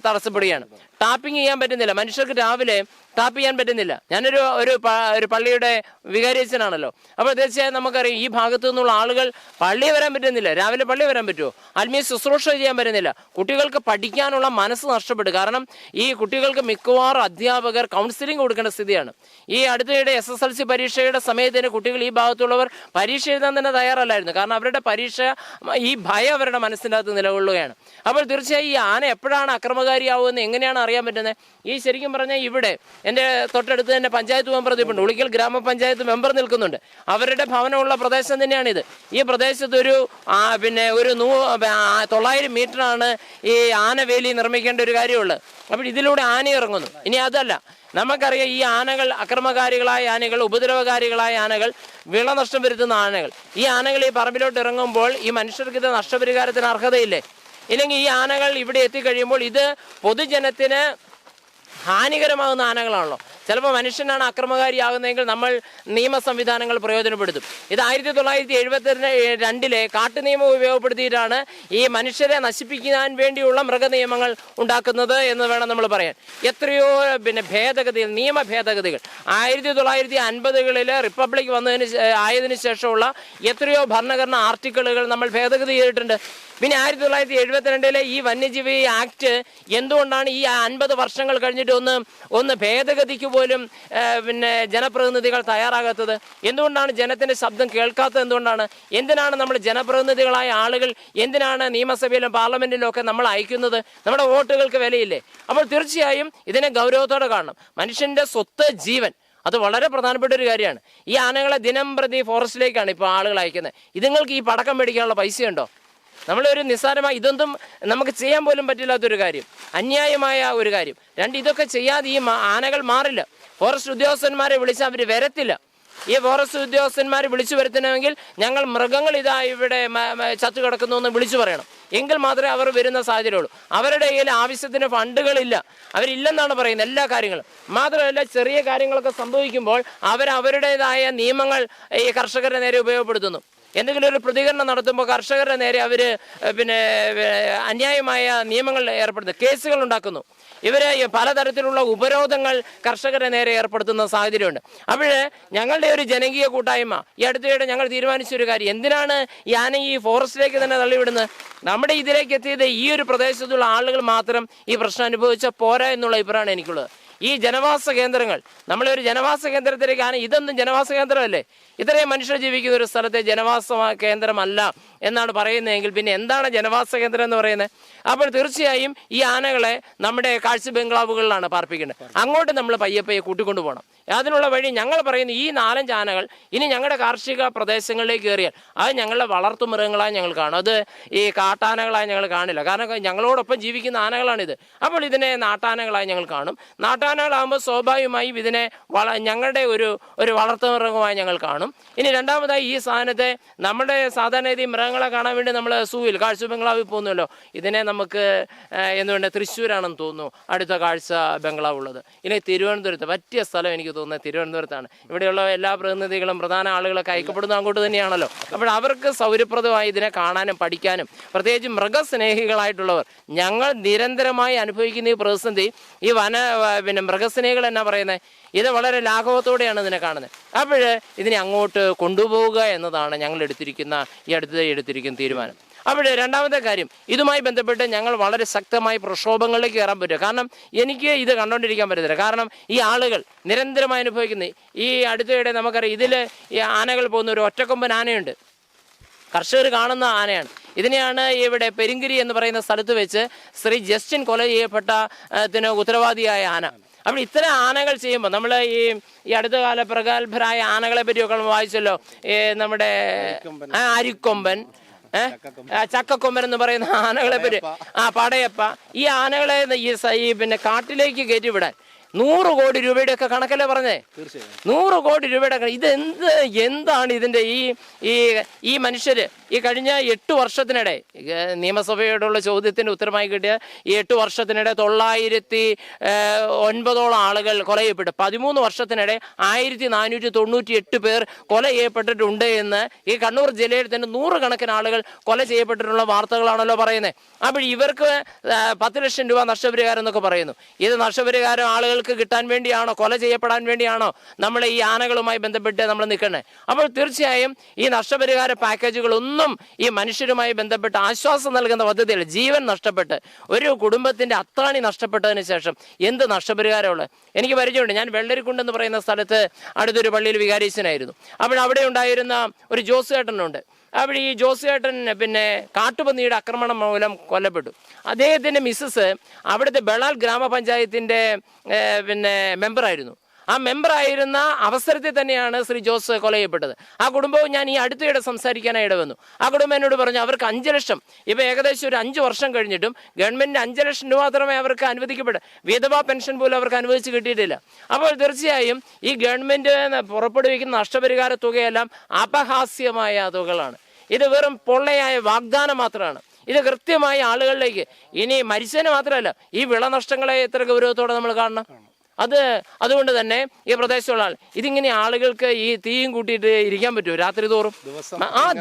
തടസ്സപ്പെടുകയാണ്. ടാപ്പിംഗ് ചെയ്യാൻ പറ്റുന്നില്ല, മനുഷ്യർക്ക് രാവിലെ ടാപ്പ് ചെയ്യാൻ പറ്റുന്നില്ല. ഞാനൊരു പള്ളിയുടെ വികാരിയച്ഛനാണല്ലോ. അപ്പോൾ തീർച്ചയായും നമുക്കറിയാം, ഈ ഭാഗത്തു നിന്നുള്ള ആളുകൾ പള്ളി വരാൻ പറ്റുന്നില്ല. രാവിലെ പള്ളി വരാൻ പറ്റുമോ? ആത്മീയ ശുശ്രൂഷ ചെയ്യാൻ പറ്റുന്നില്ല. കുട്ടികൾക്ക് പഠിക്കാനുള്ള മനസ്സ് നഷ്ടപ്പെട്ടു. കാരണം ഈ കുട്ടികൾക്ക് മിക്കവാറും അധ്യാപകർ കൗൺസിലിംഗ് കൊടുക്കേണ്ട സ്ഥിതിയാണ്. ഈ അടുത്തിടെ SSLC പരീക്ഷയുടെ സമയത്തിന് കുട്ടികൾ ഈ ഭാഗത്തുള്ളവർ പരീക്ഷ എഴുതാൻ തന്നെ തയ്യാറല്ലായിരുന്നു. കാരണം അവരുടെ പരീക്ഷ, ഈ ഭയം അവരുടെ മനസ്സിൻ്റെ അകത്ത് നിലകൊള്ളുകയാണ്. അപ്പോൾ തീർച്ചയായും ഈ ആന എപ്പോഴാണ് അക്രമകാരിയാവുമെന്ന് എങ്ങനെയാണ് അറിയാൻ പറ്റുന്നത്? ഈ ശരിക്കും പറഞ്ഞാൽ ഇവിടെ എൻ്റെ തൊട്ടടുത്ത് തന്നെ പഞ്ചായത്ത് മെമ്പർ നിൽപ്പുണ്ട്, ഉളിക്കൽ ഗ്രാമപഞ്ചായത്ത് മെമ്പർ നിൽക്കുന്നുണ്ട്. അവരുടെ ഭവനമുള്ള പ്രദേശം തന്നെയാണിത്. ഈ പ്രദേശത്ത് ഒരു 900 മീറ്ററാണ് ഈ ആനവേലി നിർമ്മിക്കേണ്ട ഒരു കാര്യമുള്ളത്. അപ്പോൾ ഇതിലൂടെ ആന ഇറങ്ങുന്നു. ഇനി അതല്ല, നമുക്കറിയാം ഈ ആനകൾ അക്രമകാരികളായ ആനകൾ, ഉപദ്രവകാരികളായ ആനകൾ, വിളനഷ്ടം വരുത്തുന്ന ആനകൾ. ഈ ആനകൾ ഈ പറമ്പിലോട്ട് ഇറങ്ങുമ്പോൾ ഈ മനുഷ്യർക്ക് ഇത് നഷ്ടപരിഹാരത്തിന് അർഹതയില്ലേ? ഇല്ലെങ്കിൽ ഈ ആനകൾ ഇവിടെ എത്തിക്കഴിയുമ്പോൾ ഇത് പൊതുജനത്തിന് ഹാനികരമാകുന്ന ആനകളാണല്ലോ. ചിലപ്പോൾ മനുഷ്യനാണ് അക്രമകാരിയാകുന്നതെങ്കിൽ നമ്മൾ നിയമ സംവിധാനങ്ങൾ പ്രയോജനപ്പെടുത്തും. ഇത് 1972 കാട്ടു നിയമം ഉപയോഗപ്പെടുത്തിയിട്ടാണ് ഈ മനുഷ്യരെ നശിപ്പിക്കാൻ വേണ്ടിയുള്ള മൃഗനിയമങ്ങൾ ഉണ്ടാക്കുന്നത് എന്ന് വേണം നമ്മൾ പറയാൻ. എത്രയോ ഭേദഗതികൾ, നിയമ ഭേദഗതികൾ 1950കളിൽ റിപ്പബ്ലിക് ആയതിനു ശേഷമുള്ള എത്രയോ ഭരണഘടനാ ആർട്ടിക്കിളുകൾ നമ്മൾ ഭേദഗതി ചെയ്തിട്ടുണ്ട്. പിന്നെ 1972 ഈ വന്യജീവി ആക്ട് എന്തുകൊണ്ടാണ് ഈ 50 വർഷങ്ങൾ കഴിഞ്ഞിട്ട് ഒന്ന് ഭേദഗതിക്ക് പോലും ജനപ്രതിനിധികൾ തയ്യാറാകാത്തത്? എന്തുകൊണ്ടാണ് ജനത്തിന്റെ ശബ്ദം കേൾക്കാത്തത്? എന്തിനാണ് നമ്മൾ ജനപ്രതിനിധികളായ ആളുകൾ എന്തിനാണ് നിയമസഭയിലും പാർലമെന്റിലും ഒക്കെ നമ്മൾ അയക്കുന്നത്? നമ്മുടെ വോട്ടുകൾക്ക് വിലയില്ലേ? അപ്പോൾ തീർച്ചയായും ഇതിനെ ഗൗരവത്തോടെ കാണണം. മനുഷ്യന്റെ സ്വത്ത്, ജീവൻ, അത് വളരെ പ്രധാനപ്പെട്ട ഒരു കാര്യമാണ്. ഈ ആനകളെ ദിനം പ്രതി ഫോറസ്റ്റിലേക്കാണ് ഇപ്പോൾ ആളുകൾ അയക്കുന്നത്. ഇതുങ്ങൾക്ക് ഈ പടക്കം മേടിക്കാനുള്ള പൈസയുണ്ടോ? നമ്മളൊരു നിസ്സാരമായി ഇതൊന്നും നമുക്ക് ചെയ്യാൻ പോലും പറ്റില്ലാത്തൊരു കാര്യം, അന്യായമായ ഒരു കാര്യം. ഇതൊക്കെ ചെയ്യാതെ ഈ ആനകൾ മാറില്ല. ഫോറസ്റ്റ് ഉദ്യോഗസ്ഥന്മാരെ വിളിച്ച് അവർ വരത്തില്ല. ഈ ഫോറസ്റ്റ് ഉദ്യോഗസ്ഥന്മാർ വിളിച്ചു വരുത്തണമെങ്കിൽ ഞങ്ങൾ മൃഗങ്ങൾ ഇതാ ഇവിടെ ചത്തു കിടക്കുന്നു എന്ന് വിളിച്ചു പറയണം. എങ്കിൽ മാത്രമേ അവർ വരുന്ന സാഹചര്യമുള്ളൂ. അവരുടെ കയ്യിൽ ആവശ്യത്തിന് ഫണ്ടുകളില്ല, അവരില്ലെന്നാണ് പറയുന്നത് എല്ലാ കാര്യങ്ങളും. മാത്രമല്ല, ചെറിയ കാര്യങ്ങളൊക്കെ സംഭവിക്കുമ്പോൾ അവരുടേതായ നിയമങ്ങൾ ഈ കർഷകരുടെ നേരെ ഉപയോഗപ്പെടുത്തുന്നു. എന്തെങ്കിലും ഒരു പ്രതികരണം നടത്തുമ്പോൾ കർഷകരുടെ നേരെ അവർ അന്യായമായ നിയമങ്ങൾ ഏർപ്പെടുത്തുന്നു, കേസുകൾ ഉണ്ടാക്കുന്നു. ഇവര് പലതരത്തിലുള്ള ഉപരോധങ്ങൾ കർഷകരുടെ നേരെ ഏർപ്പെടുത്തുന്ന സാഹചര്യമുണ്ട്. അപ്പോൾ ഞങ്ങളുടെ ഒരു ജനകീയ കൂട്ടായ്മ ഈ അടുത്തിടെ ഞങ്ങൾ തീരുമാനിച്ചൊരു കാര്യം, എന്തിനാണ് ഈ ആന ഈ ഫോറസ്റ്റിലേക്ക് തന്നെ തള്ളിവിടുന്നത്? നമ്മുടെ ഇതിലേക്ക് എത്തിയത് ഈ ഒരു പ്രദേശത്തുള്ള ആളുകൾ മാത്രം ഈ പ്രശ്നം അനുഭവിച്ച പോരാ എന്നുള്ള അഭിപ്രായമാണ് എനിക്കുള്ളത്. ഈ ജനവാസ കേന്ദ്രങ്ങൾ, നമ്മളൊരു ജനവാസ കേന്ദ്രത്തിലേക്കാണ്, ഇതൊന്നും ജനവാസ കേന്ദ്രമല്ലേ? ഇത്രയും മനുഷ്യർ ജീവിക്കുന്ന ഒരു സ്ഥലത്തെ ജനവാസ കേന്ദ്രമല്ല എന്നാണ് പറയുന്നതെങ്കിൽ പിന്നെ എന്താണ് ജനവാസ കേന്ദ്രം എന്ന് പറയുന്നത്? അപ്പോൾ തീർച്ചയായും ഈ ആനകളെ നമ്മുടെ കാഴ്ച ബംഗ്ലാവുകളിലാണ് പാർപ്പിക്കേണ്ടത്. അങ്ങോട്ട് നമ്മൾ പയ്യെ കൂട്ടിക്കൊണ്ടു പോകണം. അതിനുള്ള വഴി ഞങ്ങൾ പറയുന്നു, ഈ 4-5 ആനകൾ ഇനി ഞങ്ങളുടെ കാർഷിക പ്രദേശങ്ങളിലേക്ക് കയറിയാൽ അത് ഞങ്ങളുടെ വളർത്തുമൃഗങ്ങളായി ഞങ്ങൾ കാണും. അത് ഈ കാട്ടാനകളായി ഞങ്ങൾ കാണില്ല. കാരണം ഞങ്ങളോടൊപ്പം ജീവിക്കുന്ന ആനകളാണിത്. അപ്പോൾ ഇതിനെ നാട്ടാനകളായി ഞങ്ങൾ കാണും. നാട്ടാനകളാകുമ്പോൾ സ്വാഭാവികമായും ഇതിനെ ഞങ്ങളുടെ ഒരു വളർത്തുമൃഗമായി ഞങ്ങൾ കാണും. ഇനി രണ്ടാമതായി ഈ സാധനത്തെ നമ്മുടെ സാധാരണ ഈ മൃഗങ്ങളെ കാണാൻ വേണ്ടി നമ്മൾ സൂവിൽ, കാഴ്ച ബംഗ്ലാവിൽ പോകുന്നല്ലോ. ഇതിനെ നമുക്ക് എന്തുകൊണ്ട് തൃശ്ശൂരാണെന്ന് തോന്നുന്നു അടുത്ത കാഴ്ച ബംഗ്ലാവ് ഉള്ളത്. ഇനി തിരുവനന്തപുരത്ത് പറ്റിയ സ്ഥലം എനിക്ക് തോന്നുന്നത് തിരുവനന്തപുരത്താണ്. ഇവിടെയുള്ള എല്ലാ പ്രതിനിധികളും പ്രധാന ആളുകളൊക്കെ അയക്കപ്പെടുന്നത് അങ്ങോട്ട് തന്നെയാണല്ലോ. അപ്പോൾ അവർക്ക് സൗകര്യപ്രദമായി ഇതിനെ കാണാനും പഠിക്കാനും, പ്രത്യേകിച്ച് മൃഗസ്നേഹികളായിട്ടുള്ളവർ, ഞങ്ങൾ നിരന്തരമായി അനുഭവിക്കുന്ന ഈ പ്രതിസന്ധി ഈ മൃഗസ്നേഹികൾ എന്നാ പറയുന്നത്, ഇത് വളരെ ലാഘവത്തോടെയാണ് ഇതിനെ കാണുന്നത്. അപ്പോൾ ഇതിനെ അങ്ങോട്ട് കൊണ്ടുപോവുക എന്നതാണ് ഞങ്ങൾ എടുത്തിരിക്കുന്ന തീരുമാനം. അപ്പോൾ രണ്ടാമത്തെ കാര്യം, ഇതുമായി ബന്ധപ്പെട്ട് ഞങ്ങൾ വളരെ ശക്തമായി പ്രക്ഷോഭങ്ങളിലേക്ക് കയറാൻ പറ്റും. കാരണം എനിക്ക് ഇത് കണ്ടുകൊണ്ടിരിക്കാൻ പറ്റത്തില്ല. കാരണം ഈ ആളുകൾ നിരന്തരമായി അനുഭവിക്കുന്ന ഈ അടുത്തിടെ നമുക്കറിയാം, ഇതിൽ ഈ ആനകൾ പോകുന്ന ഒരു ഒറ്റക്കൊമ്പൻ ആനയുണ്ട്, കർഷകർ കാണുന്ന ആനയാണ്. ഇതിനെയാണ് ഇവിടെ പെരിങ്കിരി എന്ന് പറയുന്ന സ്ഥലത്ത് വെച്ച് ശ്രീ ജസ്റ്റിൻ കൊല ചെയ്യപ്പെട്ടതിന് ഉത്തരവാദിയായ ആന. അപ്പോൾ ഇത്തരം ആനകൾ ചെയ്യുമ്പോൾ നമ്മൾ ഈ അടുത്ത കാല പ്രഗത്ഭരായ ആനകളെ പറ്റിയൊക്കെ വായിച്ചല്ലോ. നമ്മുടെ അരിക്കൊമ്പൻ, ചക്കക്കൊമ്പൻ എന്ന് പറയുന്ന ആനകളെ പറ്റി, പടയപ്പ, ഈ ആനകളെ ഈ കാട്ടിലേക്ക് കയറ്റിവിടാൻ 100 കോടി രൂപയുടെ ഒക്കെ കണക്കല്ലേ പറഞ്ഞേ? 100 കോടി രൂപയുടെ എന്താണ് ഇതിന്റെ ഈ മനുഷ്യര് ഈ കഴിഞ്ഞ 8 വർഷത്തിനിടെ, നിയമസഭയോടുള്ള ചോദ്യത്തിന് ഉത്തരമായി കിട്ടിയ ഈ 8 വർഷത്തിനിടെ 909 ആളുകൾ കൊല ചെയ്യപ്പെട്ടു. 13 വർഷത്തിനിടെ 1498 പേർ കൊല ചെയ്യപ്പെട്ടിട്ടുണ്ട് എന്ന് ഈ കണ്ണൂർ ജില്ലയിൽ തന്നെ 100 കണക്കിന് ആളുകൾ കൊല ചെയ്യപ്പെട്ടിട്ടുള്ള വാർത്തകളാണല്ലോ പറയുന്നത്. അപ്പോൾ ഇവർക്ക് 10 ലക്ഷം രൂപ നഷ്ടപരിഹാരം എന്നൊക്കെ പറയുന്നു. ഇത് നഷ്ടപരിഹാരം ആളുകൾക്ക് കിട്ടാൻ വേണ്ടിയാണോ, കൊല ചെയ്യപ്പെടാൻ വേണ്ടിയാണോ നമ്മൾ ഈ ആനകളുമായി ബന്ധപ്പെട്ട് നമ്മൾ നിൽക്കുന്നത്? അപ്പോൾ തീർച്ചയായും ഈ നഷ്ടപരിഹാര പാക്കേജുകളൊന്നും ഈ മനുഷ്യരുമായി ബന്ധപ്പെട്ട് ആശ്വാസം നൽകുന്ന പദ്ധതികൾ, ജീവൻ നഷ്ടപ്പെട്ട് ഒരു കുടുംബത്തിന്റെ അത്താണി നഷ്ടപ്പെട്ടതിന് ശേഷം എന്ത് നഷ്ടപരിഹാരമുള്ളത്? എനിക്ക് പരിചയമുണ്ട്. ഞാൻ വെള്ളരിക്കുണ്ട് എന്ന് പറയുന്ന സ്ഥലത്ത് അടുത്തൊരു പള്ളിയിൽ വികാരീച്ചനായിരുന്നു. അപ്പോൾ അവിടെ ഉണ്ടായിരുന്ന ഒരു ജോസ് ചേട്ടനുണ്ട്. അവിടെ ഈ ജോസേട്ടൻ പിന്നെ കാട്ടുപന്നിയുടെ ആക്രമണം മൂലം കൊല്ലപ്പെട്ടു. അദ്ദേഹത്തിൻ്റെ മിസ്സസ് അവിടുത്തെ ബളാൽ ഗ്രാമപഞ്ചായത്തിൻ്റെ പിന്നെ മെമ്പറായിരുന്നു. ആ മെമ്പറായിരുന്ന അവസരത്തിൽ തന്നെയാണ് ശ്രീ ജോസ് കൊല ചെയ്യപ്പെട്ടത്. ആ കുടുംബവും ഞാൻ ഈ അടുത്തിടെ സംസാരിക്കാനായി ഇടവന്നു. ആ കുടുംബം എന്നോട് പറഞ്ഞു അവർക്ക് 5 ലക്ഷം, ഇപ്പോൾ ഏകദേശം ഒരു 5 വർഷം കഴിഞ്ഞിട്ടും ഗവൺമെൻറ് 5 ലക്ഷം രൂപ മാത്രമേ അവർക്ക് അനുവദിക്കപ്പെട്ടു. വിധവാ പെൻഷൻ പോലും അവർക്ക് അനുവദിച്ച് കിട്ടിയിട്ടില്ല. അപ്പോൾ തീർച്ചയായും ഈ ഗവൺമെൻറ് പുറപ്പെടുവിക്കുന്ന നഷ്ടപരിഹാര തുകയെല്ലാം അപഹാസ്യമായ തുകകളാണ്. ഇത് വെറും പൊള്ളയായ വാഗ്ദാനം മാത്രമാണ്. ഇത് കൃത്യമായി ആളുകളിലേക്ക്, ഇനി മരിച്ചതിന് മാത്രമല്ല ഈ വിളനഷ്ടങ്ങളെ എത്ര ഗൗരവത്തോടെ നമ്മൾ കാണണം. അതുകൊണ്ട് തന്നെ ഈ പ്രദേശമുള്ള ആൾ ഇതിങ്ങനെ ആളുകൾക്ക് ഈ തീയും കൂട്ടിയിട്ട് ഇരിക്കാൻ പറ്റുമോ രാത്രി തോറും?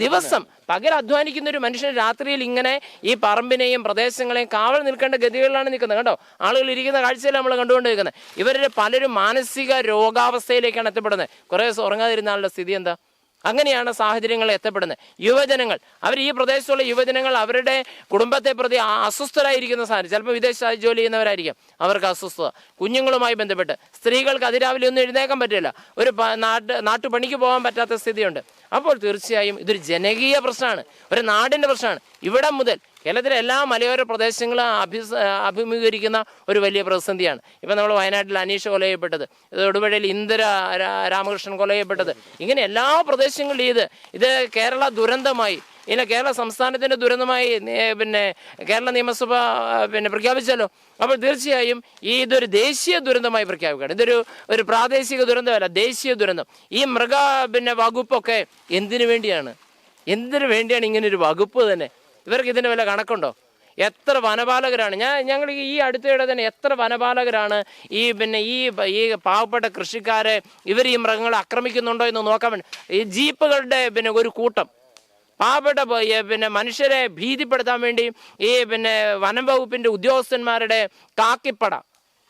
ദിവസം പകൽ അധ്വാനിക്കുന്ന ഒരു മനുഷ്യൻ രാത്രിയിൽ ഇങ്ങനെ ഈ പറമ്പിനെയും പ്രദേശങ്ങളെയും കാവൽ നിൽക്കേണ്ട ഗതികളിലാണ് നിൽക്കുന്നത്. കണ്ടോ, ആളുകൾ ഇരിക്കുന്ന കാഴ്ചയിൽ നമ്മൾ കണ്ടുകൊണ്ടിരിക്കുന്നത്. ഇവരുടെ പലരും മാനസിക രോഗാവസ്ഥയിലേക്കാണ് എത്തപ്പെടുന്നത്. കുറേ ദിവസം ഉറങ്ങാതിരുന്ന ആളുടെ സ്ഥിതി എന്താ? അങ്ങനെയാണ് സാഹചര്യങ്ങൾ എത്തപ്പെടുന്നത്. യുവജനങ്ങൾ, അവർ ഈ പ്രദേശത്തുള്ള യുവജനങ്ങൾ അവരുടെ കുടുംബത്തെ പ്രതി അസ്വസ്ഥരായിരിക്കുന്ന സാഹചര്യം. ചിലപ്പോൾ വിദേശ ജോലി ചെയ്യുന്നവരായിരിക്കാം, അവർക്ക് അസ്വസ്ഥത. കുഞ്ഞുങ്ങളുമായി ബന്ധപ്പെട്ട് സ്ത്രീകൾക്ക് അതിരാവിലെ ഒന്നും എഴുന്നേക്കാൻ പറ്റില്ല, ഒരു നാട്ടുപണിക്ക് പോകാൻ പറ്റാത്ത സ്ഥിതിയുണ്ട്. അപ്പോൾ തീർച്ചയായും ഇതൊരു ജനകീയ പ്രശ്നമാണ്, ഒരു നാടിൻ്റെ പ്രശ്നമാണ്. ഇവിടം മുതൽ കേരളത്തിലെ എല്ലാ മലയോര പ്രദേശങ്ങളും അഭിമുഖീകരിക്കുന്ന ഒരു വലിയ പ്രതിസന്ധിയാണ്. ഇപ്പം നമ്മൾ വയനാട്ടിൽ അനീഷ് കൊല ചെയ്യപ്പെട്ടത്, തൊടുപുഴയിൽ ഇന്ദിര രാമകൃഷ്ണൻ കൊല ചെയ്യപ്പെട്ടത്, ഇങ്ങനെ എല്ലാ പ്രദേശങ്ങളിലും ഇത് കേരള ദുരന്തമായി, ഇല്ല കേരള സംസ്ഥാനത്തിൻ്റെ ദുരന്തമായി പിന്നെ കേരള നിയമസഭ പിന്നെ പ്രഖ്യാപിച്ചല്ലോ. അപ്പോൾ തീർച്ചയായും ഇതൊരു ദേശീയ ദുരന്തമായി പ്രഖ്യാപിക്കുകയാണ്. ഒരു പ്രാദേശിക ദുരന്തമല്ല, ദേശീയ ദുരന്തം. ഈ പിന്നെ വകുപ്പൊക്കെ എന്തിനു വേണ്ടിയാണ് ഇങ്ങനൊരു വകുപ്പ് തന്നെ? ഇവർക്ക് ഇതിന് വല്ല കണക്കുണ്ടോ? എത്ര വനപാലകരാണ്? ഞങ്ങൾ ഈ അടുത്തിടെ തന്നെ എത്ര വനപാലകരാണ് ഈ പാവപ്പെട്ട കൃഷിക്കാരെ ഇവർ ഈ മൃഗങ്ങളെ ആക്രമിക്കുന്നുണ്ടോ എന്ന് നോക്കാൻ വേണ്ടി ഈ ജീപ്പുകളുടെ ഒരു കൂട്ടം പാവപ്പെട്ട മനുഷ്യരെ ഭീതിപ്പെടുത്താൻ വേണ്ടി ഈ വനം വകുപ്പിൻ്റെ ഉദ്യോഗസ്ഥന്മാരുടെ കാക്കിപ്പട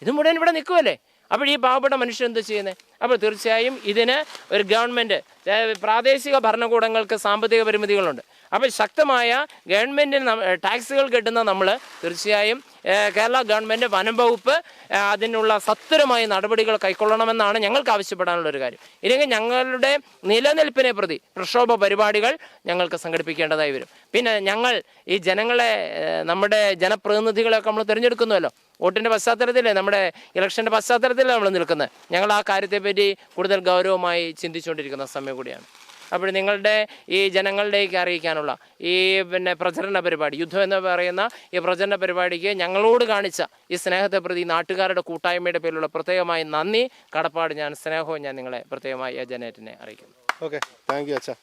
ഇത് മുഴുവൻ ഇവിടെ നിൽക്കുമല്ലേ? അപ്പോൾ ഈ പാവപ്പെട്ട മനുഷ്യർ എന്താ ചെയ്യുന്നത്? അപ്പോൾ തീർച്ചയായും ഇതിന് ഒരു ഗവൺമെൻറ്, പ്രാദേശിക ഭരണകൂടങ്ങൾക്ക് സാമ്പത്തിക പരിമിതികളുണ്ട്. അപ്പോൾ ശക്തമായ ഗവൺമെൻറ്റിന് ടാക്സുകൾ കിട്ടുന്ന നമ്മൾ തീർച്ചയായും കേരള ഗവൺമെൻറ് വനം വകുപ്പ് അതിനുള്ള സത്വരമായ നടപടികൾ കൈക്കൊള്ളണമെന്നാണ് ഞങ്ങൾക്ക് ആവശ്യപ്പെടാനുള്ളൊരു കാര്യം. ഇല്ലെങ്കിൽ ഞങ്ങളുടെ നിലനിൽപ്പിനെ പ്രതി പ്രക്ഷോഭ പരിപാടികൾ ഞങ്ങൾക്ക് സംഘടിപ്പിക്കേണ്ടതായി വരും. പിന്നെ ഞങ്ങൾ ഈ ജനങ്ങളെ, നമ്മുടെ ജനപ്രതിനിധികളെയൊക്കെ നമ്മൾ തിരഞ്ഞെടുക്കുന്നുവല്ലോ, വോട്ടിൻ്റെ പശ്ചാത്തലത്തിലേ, നമ്മുടെ ഇലക്ഷൻ്റെ പശ്ചാത്തലത്തിലേ നമ്മൾ നിൽക്കുന്നത്. ഞങ്ങൾ ആ കാര്യത്തെപ്പറ്റി കൂടുതൽ ഗൗരവമായി ചിന്തിച്ചുകൊണ്ടിരിക്കുന്ന സമയം കൂടിയാണ്. അപ്പോൾ നിങ്ങളുടെ ഈ ജനങ്ങളിലേക്ക് അറിയിക്കാനുള്ള ഈ പ്രചരണ പരിപാടി, യുദ്ധം എന്ന് പറയുന്ന ഈ പ്രചരണ പരിപാടിക്ക് ഞങ്ങളോട് കാണിച്ച ഈ സ്നേഹത്തെ പ്രതി നാട്ടുകാരുടെ കൂട്ടായ്മയുടെ പേരിലുള്ള പ്രത്യേകമായി നന്ദി, കടപ്പാട്, സ്നേഹവും ഞാൻ നിങ്ങളെ പ്രത്യേകമായി ജനേറ്റിനെ അറിയിക്കുന്നു. ഓക്കെ, താങ്ക് യു അച്ഛാ.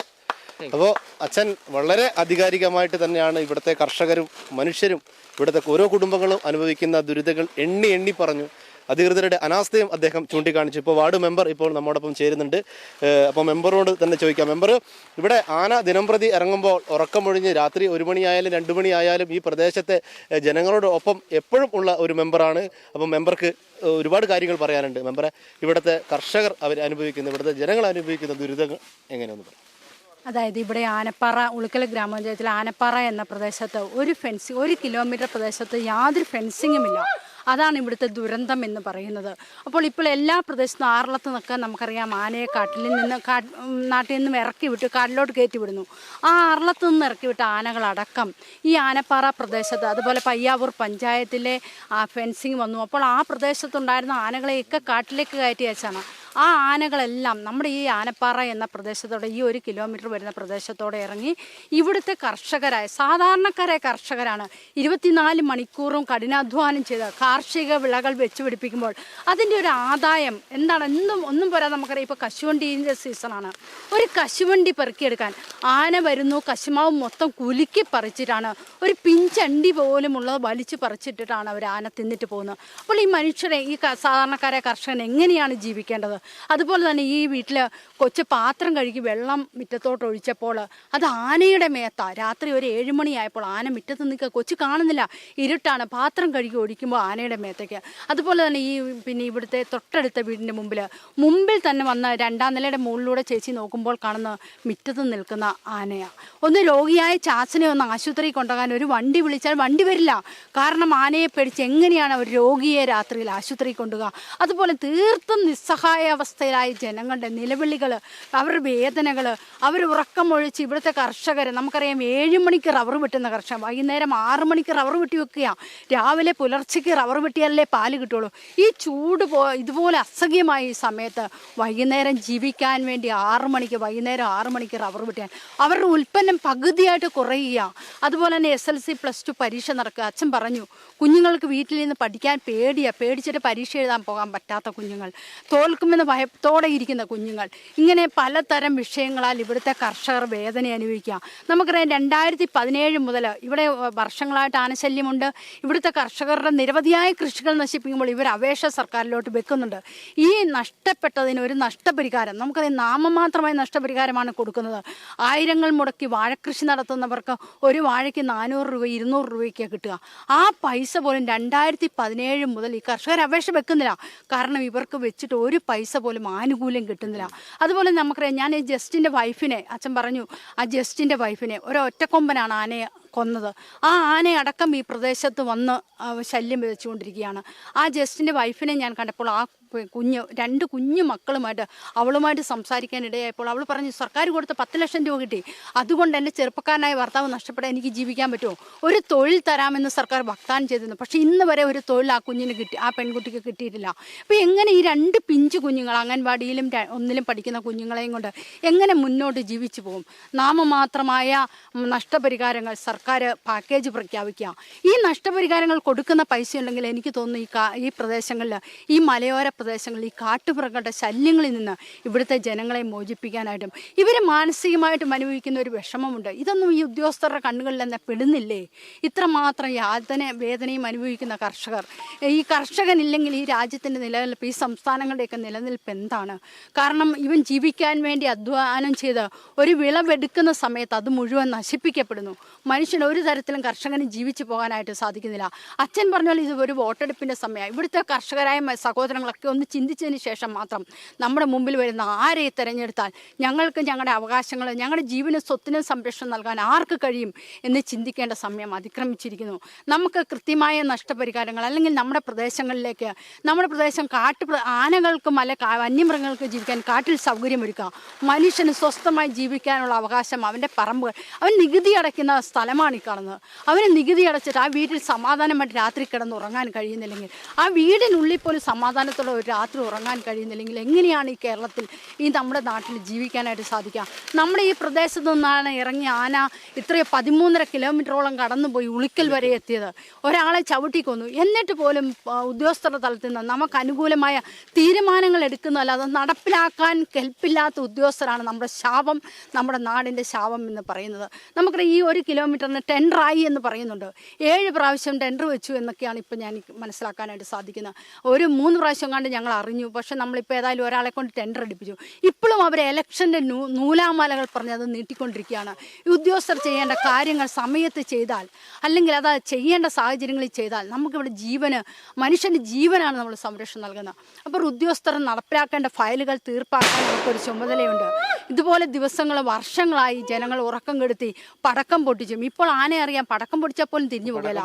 അപ്പോൾ അച്ഛൻ വളരെ ആധികാരികമായിട്ട് തന്നെയാണ് ഇവിടുത്തെ കർഷകരും മനുഷ്യരും ഇവിടുത്തെ ഓരോ കുടുംബങ്ങളും അനുഭവിക്കുന്ന ദുരിതങ്ങൾ എണ്ണി പറഞ്ഞു. അധികൃതരുടെ അനാസ്ഥയും അദ്ദേഹം ചൂണ്ടിക്കാണിച്ചു. ഇപ്പോൾ വാർഡ് മെമ്പർ ഇപ്പോൾ നമ്മോടൊപ്പം ചേരുന്നുണ്ട്. അപ്പോൾ മെമ്പറോട് തന്നെ ചോദിക്കാം. മെമ്പർ, ഇവിടെ ആന ദിനംപ്രതി ഇറങ്ങുമ്പോൾ ഉറക്കമൊഴിഞ്ഞ് രാത്രി 1 മണിയായാലും 2 മണിയായാലും ഈ പ്രദേശത്തെ ജനങ്ങളോടൊപ്പം എപ്പോഴും ഉള്ള ഒരു മെമ്പറാണ്. അപ്പം മെമ്പർക്ക് ഒരുപാട് കാര്യങ്ങൾ പറയാനുണ്ട്. മെമ്പറെ, ഇവിടുത്തെ കർഷകർ ഇവിടുത്തെ ജനങ്ങൾ അനുഭവിക്കുന്ന ദുരിതങ്ങൾ എങ്ങനെയൊന്ന് പറയും? അതായത് ഇവിടെ ആനപ്പാറ, ഉളിക്കൽ ഗ്രാമപഞ്ചായത്തിലെ ആനപ്പാറ എന്ന പ്രദേശത്ത് 1 കിലോമീറ്റർ പ്രദേശത്ത് യാതൊരു ഫെൻസിങ്ങുമില്ല. അതാണ് ഇവിടുത്തെ ദുരന്തം എന്ന് പറയുന്നത്. അപ്പോൾ എല്ലാ പ്രദേശത്തും ആറളത്ത് നിന്നൊക്കെ നമുക്കറിയാം ആനയെ നാട്ടിൽ നിന്നും ഇറക്കി വിട്ട് കാട്ടിലോട്ട് കയറ്റി വിടുന്നു. ആ ആറളത്ത് നിന്ന് ഇറക്കി വിട്ട ആനകളടക്കം ഈ ആനപ്പാറ പ്രദേശത്ത്, അതുപോലെ പയ്യാവൂർ പഞ്ചായത്തിലെ ഫെൻസിങ് വന്നു. അപ്പോൾ ആ പ്രദേശത്തുണ്ടായിരുന്ന ആനകളെയൊക്കെ കാട്ടിലേക്ക് കയറ്റി അയച്ചാണ്. ആ ആനകളെല്ലാം നമ്മുടെ ഈ ആനപ്പാറ എന്ന പ്രദേശത്തോടെ, ഈ 1 കിലോമീറ്റർ വരുന്ന പ്രദേശത്തോടെ ഇറങ്ങി ഇവിടുത്തെ കർഷകരായ സാധാരണക്കാരായ കർഷകരാണ് 24 മണിക്കൂറും കഠിനാധ്വാനം ചെയ്ത് കാർഷിക വിളകൾ വെച്ച് പിടിപ്പിക്കുമ്പോൾ അതിൻ്റെ ഒരു ആദായം എന്താണ്? ഒന്നും പോരാ. നമുക്കറിയാം ഇപ്പോൾ കശുവണ്ടീൻ്റെ സീസണാണ്. ഒരു കശുവണ്ടി പെറുക്കിയെടുക്കാൻ ആന വരുന്നു, കശുമാവ് മൊത്തം കുലുക്കി പറിച്ചിട്ടാണ്, ഒരു പിഞ്ചണ്ടി പോലുമുള്ളത് വലിച്ചു പറിച്ചിട്ടിട്ടാണ് അവർ ആന തിന്നിട്ട് പോകുന്നത്. അപ്പോൾ ഈ മനുഷ്യരെ, ഈ സാധാരണക്കാരായ കർഷകൻ എങ്ങനെയാണ് ജീവിക്കേണ്ടത്? അതുപോലെ തന്നെ ഈ വീട്ടിൽ കൊച്ചു പാത്രം കഴുകി വെള്ളം മുറ്റത്തോട്ട് ഒഴിച്ചപ്പോൾ അത് ആനയുടെ മേത്ത. രാത്രി ഒരു 7 മണിയായപ്പോൾ ആന മുറ്റത്ത് നിൽക്കുക, കൊച്ചു കാണുന്നില്ല, ഇരുട്ടാണ്. പാത്രം കഴുകി ഒഴിക്കുമ്പോൾ ആനയുടെ മേത്തേക്ക്. അതുപോലെ തന്നെ ഇവിടുത്തെ തൊട്ടടുത്ത വീടിൻ്റെ മുമ്പിൽ തന്നെ വന്ന 2ാം നിലയുടെ മുകളിലൂടെ ചേച്ചി നോക്കുമ്പോൾ കാണുന്ന മുറ്റത്ത് നിൽക്കുന്ന ആനയാണ്. ഒന്ന് രോഗിയായ ചാച്ചനെ ഒന്ന് ആശുപത്രി കൊണ്ടുപോകാൻ ഒരു വണ്ടി വിളിച്ചാൽ വണ്ടി വരില്ല. കാരണം ആനയെ പേടിച്ച് എങ്ങനെയാണ് ഒരു രോഗിയെ രാത്രിയിൽ ആശുപത്രി കൊണ്ടുപോകുക? അതുപോലെ തീർത്തും നിസ്സഹായ നിസ്സഹായാവസ്ഥയിലായ ജനങ്ങളുടെ നിലവിളികൾ, അവരുടെ വേദനകൾ, അവർ ഉറക്കമൊഴിച്ച് ഇവിടുത്തെ കർഷകർ, നമുക്കറിയാം 7 മണിക്ക് റബ്ബർ വെട്ടുന്ന കർഷകർ വൈകുന്നേരം 6 മണിക്ക് റബ്ബർ വെട്ടി വെക്കുകയാണ്. രാവിലെ പുലർച്ചയ്ക്ക് റബ്ബർ വെട്ടിയാലേ പാല് കിട്ടുള്ളൂ. ഈ ചൂട് ഇതുപോലെ അസഹ്യമായ ഈ സമയത്ത് വൈകുന്നേരം ജീവിക്കാൻ വേണ്ടി വൈകുന്നേരം 6 മണിക്ക് റബ്ബർ വെട്ടിയാൽ അവരുടെ ഉൽപ്പന്നം പകുതിയായിട്ട് കുറയുക. അതുപോലെ തന്നെ SLC +2 പരീക്ഷ നടക്കുക. അച്ഛൻ പറഞ്ഞു കുഞ്ഞുങ്ങൾക്ക് വീട്ടിൽ നിന്ന് പഠിക്കാൻ പേടിച്ചിട്ട് പരീക്ഷ എഴുതാൻ പോകാൻ പറ്റാത്ത കുഞ്ഞുങ്ങൾ, തോൽക്കുമെന്ന് ഭയത്തോടെ ഇരിക്കുന്ന കുഞ്ഞുങ്ങൾ, ഇങ്ങനെ പലതരം വിഷയങ്ങളാൽ ഇവിടുത്തെ കർഷകർ വേദന അനുഭവിക്കുക. നമുക്കറിയാം 2017 മുതൽ ഇവിടെ വർഷങ്ങളായിട്ട് ആനശല്യമുണ്ട്. ഇവിടുത്തെ കർഷകരുടെ നിരവധിയായ കൃഷികൾ നശിപ്പിക്കുമ്പോൾ ഇവർ അപേക്ഷ സർക്കാരിലോട്ട് വെക്കുന്നുണ്ട്. ഈ നഷ്ടപ്പെട്ടതിന് ഒരു നഷ്ടപരിഹാരം, നമുക്കറിയാം നാമമാത്രമായ നഷ്ടപരിഹാരമാണ് കൊടുക്കുന്നത്. ആയിരങ്ങൾ മുടക്കി വാഴക്കൃഷി നടത്തുന്നവർക്ക് ഒരു വാഴയ്ക്ക് 400 രൂപ 200 രൂപയ്ക്ക് കിട്ടുക. ആ പൈസ പോലും 2017 മുതൽ ഈ കർഷകർ അപേക്ഷ വെക്കുന്നില്ല. കാരണം ഇവർക്ക് വെച്ചിട്ട് ഒരു പൈസ പോലും ആനുകൂല്യം കിട്ടുന്നില്ല. അതുപോലെ നമുക്കറിയാം, ഞാൻ ഈ ജസ്റ്റിൻ്റെ വൈഫിനെ, അച്ഛൻ പറഞ്ഞു ആ ജസ്റ്റിൻ്റെ വൈഫിനെ ഒറ്റക്കൊമ്പനാണ് ആനയെ കൊന്നത്. ആ ആനയടക്കം ഈ പ്രദേശത്ത് വന്ന് ശല്യം വിതച്ചുകൊണ്ടിരിക്കുകയാണ്. ആ ജസ്റ്റിൻ്റെ വൈഫിനെ ഞാൻ കണ്ടപ്പോൾ ആ 2 കുഞ്ഞു മക്കളുമായിട്ട് അവളുമായിട്ട് സംസാരിക്കാനിടയായപ്പോൾ അവൾ പറഞ്ഞു, സർക്കാർ കൊടുത്ത 10 ലക്ഷം രൂപ കിട്ടി, അതുകൊണ്ട് എൻ്റെ ചെറുപ്പക്കാരനായ ഭർത്താവ് നഷ്ടപ്പെടാൻ എനിക്ക് ജീവിക്കാൻ പറ്റുമോ? ഒരു തൊഴിൽ തരാമെന്ന് സർക്കാർ വാഗ്ദാനം ചെയ്തിരുന്നു. പക്ഷേ ഇന്ന് വരെ ഒരു തൊഴിൽ ആ പെൺകുട്ടിക്ക് കിട്ടിയിട്ടില്ല. അപ്പോൾ എങ്ങനെ ഈ 2 പിഞ്ചു കുഞ്ഞുങ്ങൾ അംഗൻവാടിയിലും 1ലും പഠിക്കുന്ന കുഞ്ഞുങ്ങളെയും കൊണ്ട് എങ്ങനെ മുന്നോട്ട് ജീവിച്ചു പോകും? നാമമാത്രമായ നഷ്ടപരിഹാരങ്ങൾ സർക്കാർ പാക്കേജ് പ്രഖ്യാപിക്കുക. ഈ നഷ്ടപരിഹാരങ്ങൾ കൊടുക്കുന്ന പൈസ ഉണ്ടെങ്കിൽ എനിക്ക് തോന്നുന്നു ഈ പ്രദേശങ്ങളിൽ, ഈ മലയോര പ്രദേശങ്ങളിൽ, ഈ കാട്ടുമൃഗങ്ങളുടെ ശല്യങ്ങളിൽ നിന്ന് ഇവിടുത്തെ ജനങ്ങളെ മോചിപ്പിക്കാനായിട്ടും ഇവർ മാനസികമായിട്ടും അനുഭവിക്കുന്ന ഒരു വിഷമമുണ്ട്. ഇതൊന്നും ഈ ഉദ്യോഗസ്ഥരുടെ കണ്ണുകളിൽ തന്നെ പെടുന്നില്ലേ? ഇത്രമാത്രം വേദനയും അനുഭവിക്കുന്ന കർഷകർ, ഈ കർഷകനില്ലെങ്കിൽ ഈ രാജ്യത്തിൻ്റെ നിലനിൽപ്പ്, ഈ സംസ്ഥാനങ്ങളുടെയൊക്കെ നിലനിൽപ്പ് എന്താണ്? കാരണം ഇവൻ ജീവിക്കാൻ വേണ്ടി അധ്വാനം ചെയ്ത് ഒരു വിളവെടുക്കുന്ന സമയത്ത് അത് മുഴുവൻ നശിപ്പിക്കപ്പെടുന്നു. മനുഷ്യന് ഒരു തരത്തിലും കർഷകന് ജീവിച്ചു പോകാനായിട്ട് സാധിക്കുന്നില്ല. അച്ഛൻ പറഞ്ഞാൽ ഇത് ഒരു വോട്ടെടുപ്പിൻ്റെ സമയമാണ്. ഇവിടുത്തെ കർഷകരായ സഹോദരങ്ങളൊക്കെ ഒന്ന് ചിന്തിച്ചതിന് ശേഷം മാത്രം നമ്മുടെ മുമ്പിൽ വരുന്ന ആരെ തിരഞ്ഞെടുത്താൽ ഞങ്ങൾക്ക് ഞങ്ങളുടെ അവകാശങ്ങൾ, ഞങ്ങളുടെ ജീവനും സ്വത്തിനും സംരക്ഷണം നൽകാൻ ആർക്ക് കഴിയും എന്ന് ചിന്തിക്കേണ്ട സമയം അതിക്രമിച്ചിരിക്കുന്നു. നമുക്ക് കൃത്യമായ നഷ്ടപരിഹാരങ്ങൾ, അല്ലെങ്കിൽ നമ്മുടെ പ്രദേശങ്ങളിലേക്ക്, നമ്മുടെ പ്രദേശം ആനകൾക്കും അല്ലെ വന്യമൃഗങ്ങൾക്ക് ജീവിക്കാൻ കാട്ടിൽ സൗകര്യമൊരുക്കുക. മനുഷ്യന് സ്വസ്ഥമായി ജീവിക്കാനുള്ള അവകാശം, അവൻ്റെ പറമ്പുകൾ, അവൻ നികുതി അടയ്ക്കുന്ന സ്ഥലമാണ് ഈ കാണുന്നത്. അവന് നികുതി അടച്ചിട്ട് ആ വീട്ടിൽ സമാധാനമായിട്ട് രാത്രി കിടന്ന് ഉറങ്ങാൻ കഴിയുന്നില്ലെങ്കിൽ, ആ വീടിനുള്ളിൽ പോലും സമാധാനത്തോടെ ഒരു രാത്രി ഉറങ്ങാൻ കഴിയുന്നില്ലെങ്കിൽ എങ്ങനെയാണ് ഈ കേരളത്തിൽ, ഈ നമ്മുടെ നാട്ടിൽ ജീവിക്കാനായിട്ട് സാധിക്കുക? നമ്മുടെ ഈ പ്രദേശത്തു നിന്നാണ് ഇറങ്ങിയ ആന ഇത്രയും 13.5 കിലോമീറ്ററോളം കടന്നുപോയി ഉളിക്കൽ വരെ എത്തിയത്. ഒരാളെ ചവിട്ടി കൊന്നു. എന്നിട്ട് പോലും ഉദ്യോഗസ്ഥരുടെ തലത്തിൽ നിന്ന് നമുക്ക് അനുകൂലമായ തീരുമാനങ്ങൾ എടുക്കുന്നതല്ലാതെ നടപ്പിലാക്കാൻ കെൽപ്പില്ലാത്ത ഉദ്യോഗസ്ഥരാണ് നമ്മുടെ ശാപം, നമ്മുടെ നാടിൻ്റെ ശാപം എന്ന് പറയുന്നത്. നമുക്കറിയാം ഈ 1 കിലോമീറ്ററിന് ടെൻഡറായി എന്ന് പറയുന്നുണ്ട്. 7 പ്രാവശ്യം ടെൻഡർ വെച്ചു എന്നൊക്കെയാണ് ഇപ്പോൾ ഞാൻ മനസ്സിലാക്കാനായിട്ട് സാധിക്കുന്നത്. ഒരു 3 പ്രാവശ്യം കണ്ട് ഞങ്ങൾ അറിഞ്ഞു. പക്ഷെ നമ്മളിപ്പോൾ ഏതായാലും ഒരാളെ കൊണ്ട് ടെൻഡർ എടുപ്പിച്ചു. ഇപ്പോഴും അവർ ഇലക്ഷൻ്റെ നൂലാമാലകൾ പറഞ്ഞ് അത് നീട്ടിക്കൊണ്ടിരിക്കുകയാണ്. ഈ ഉദ്യോഗസ്ഥർ ചെയ്യേണ്ട കാര്യങ്ങൾ സമയത്ത് ചെയ്താൽ, അല്ലെങ്കിൽ അത് ചെയ്യേണ്ട സാഹചര്യങ്ങളിൽ ചെയ്താൽ നമുക്കിവിടെ മനുഷ്യൻ്റെ ജീവനാണ് നമ്മൾ സംരക്ഷണം നൽകുന്നത്. അപ്പോൾ ഉദ്യോഗസ്ഥർ നടപ്പിലാക്കേണ്ട ഫയലുകൾ തീർപ്പാക്കാൻ നമുക്കൊരു ചുമതലയുണ്ട്. ഇതുപോലെ വർഷങ്ങളായി ജനങ്ങൾ ഉറക്കം കെടുത്തി പടക്കം പൊട്ടിച്ചും. ഇപ്പോൾ ആനയെ അറിയാം, പടക്കം പൊട്ടിച്ചാൽ പോലും തിരിഞ്ഞു പോകില്ല.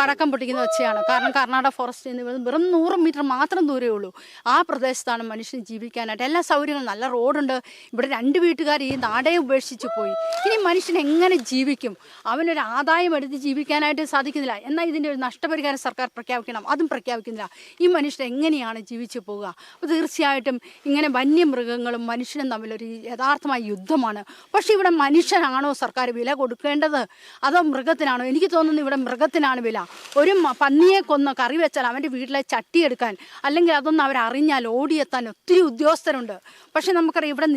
പടക്കം പൊട്ടിക്കുന്ന ഒച്ചയാണ്. കാരണം കർണാടക ഫോറസ്റ്റ് വെറും 100 മീറ്റർ മാത്രം ദൂരമേ ഉള്ളൂ. ആ പ്രദേശത്താണ് മനുഷ്യന് ജീവിക്കാനായിട്ട് എല്ലാ സൗകര്യങ്ങളും, നല്ല റോഡുണ്ട്. ഇവിടെ 2 വീട്ടുകാർ ഈ നാടേ ഉപേക്ഷിച്ച് പോയി. ഇനി മനുഷ്യൻ എങ്ങനെ ജീവിക്കും? അവനൊരു ആദായം എടുത്ത് ജീവിക്കാനായിട്ട് സാധിക്കുന്നില്ല. എന്നാൽ ഇതിൻ്റെ ഒരു നഷ്ടപരിഹാരം സർക്കാർ പ്രഖ്യാപിക്കണം, അതും പ്രഖ്യാപിക്കുന്നില്ല. ഈ മനുഷ്യൻ എങ്ങനെയാണ് ജീവിച്ചു പോവുക? അപ്പോൾ തീർച്ചയായിട്ടും ഇങ്ങനെ വന്യമൃഗങ്ങളും മനുഷ്യനും തമ്മിലൊരു യഥാർത്ഥമായ യുദ്ധമാണ്. പക്ഷേ ഇവിടെ മനുഷ്യനാണോ സർക്കാർ വില കൊടുക്കേണ്ടത്, അതോ മൃഗത്തിനാണോ? എനിക്ക് തോന്നുന്നു ഇവിടെ മൃഗത്തിനാണ് വില. ഒരു പന്നിയെ കൊന്ന് കറി വെച്ചാൽ അവൻ്റെ വീട്ടിലെ ചട്ടിയെടുക്കാൻ, അല്ലെങ്കിൽ അതൊന്നും അവരറിഞ്ഞാൽ ഓടിയെത്താൻ ഒത്തിരി ഉദ്യോഗസ്ഥരുണ്ട്. പക്ഷേ നമുക്കറിയാം ഇവിടെ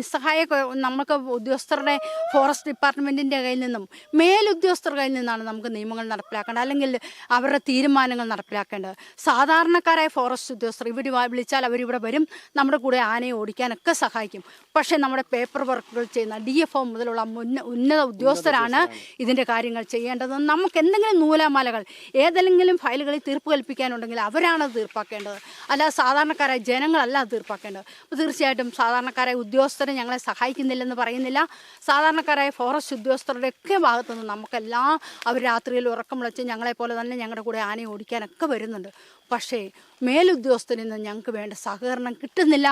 നമുക്ക് ഉദ്യോഗസ്ഥരുടെ ഫോറസ്റ്റ് ഡിപ്പാർട്ട്മെൻറ്റിൻ്റെ കയ്യിൽ നിന്നും മേലുദ്യോഗസ്ഥരുടെ കയ്യിൽ നിന്നാണ് നമുക്ക് നിയമങ്ങൾ നടപ്പിലാക്കേണ്ടത്, അല്ലെങ്കിൽ അവരുടെ തീരുമാനങ്ങൾ നടപ്പിലാക്കേണ്ടത്. സാധാരണക്കാരായ ഫോറസ്റ്റ് ഉദ്യോഗസ്ഥർ ഇവർ വിളിച്ചാൽ അവരിവിടെ വരും, നമ്മുടെ കൂടെ ആനയെ ഓടിക്കാനൊക്കെ സഹായിക്കും. പക്ഷേ നമ്മുടെ പേപ്പർ വർക്കുകൾ ചെയ്യുന്ന DFO മുതലുള്ള ഉന്നത ഉദ്യോഗസ്ഥരാണ് ഇതിൻ്റെ കാര്യങ്ങൾ ചെയ്യേണ്ടത്. നമുക്ക് എന്തെങ്കിലും നൂലാമാലകൾ, ഏതെങ്കിലും ഫയലുകളിൽ തീർപ്പ് കൽപ്പിക്കാനുണ്ടെങ്കിൽ അവരാണ് തീർപ്പാക്കേണ്ടത്, അല്ലാതെ സാധാരണക്കാരായ ജനങ്ങളല്ല അത് തീർപ്പാക്കേണ്ടത്. അപ്പോൾ തീർച്ചയായിട്ടും സാധാരണക്കാരായ ഉദ്യോഗസ്ഥരെ ഞങ്ങളെ സഹായിക്കുന്നില്ലെന്ന് പറയുന്നില്ല. സാധാരണക്കാരായ ഫോറസ്റ്റ് ഉദ്യോഗസ്ഥരുടെയൊക്കെ ഭാഗത്തുനിന്ന് നമുക്കെല്ലാം അവർ രാത്രിയിൽ ഉറക്കം വിളിച്ച് ഞങ്ങളെപ്പോലെ തന്നെ ഞങ്ങളുടെ കൂടെ ആനയെ ഓടിക്കാനൊക്കെ വരുന്നുണ്ട്. പക്ഷേ മേലുദ്യോഗസ്ഥരിൽ നിന്ന് ഞങ്ങൾക്ക് വേണ്ട സഹകരണം കിട്ടുന്നില്ല.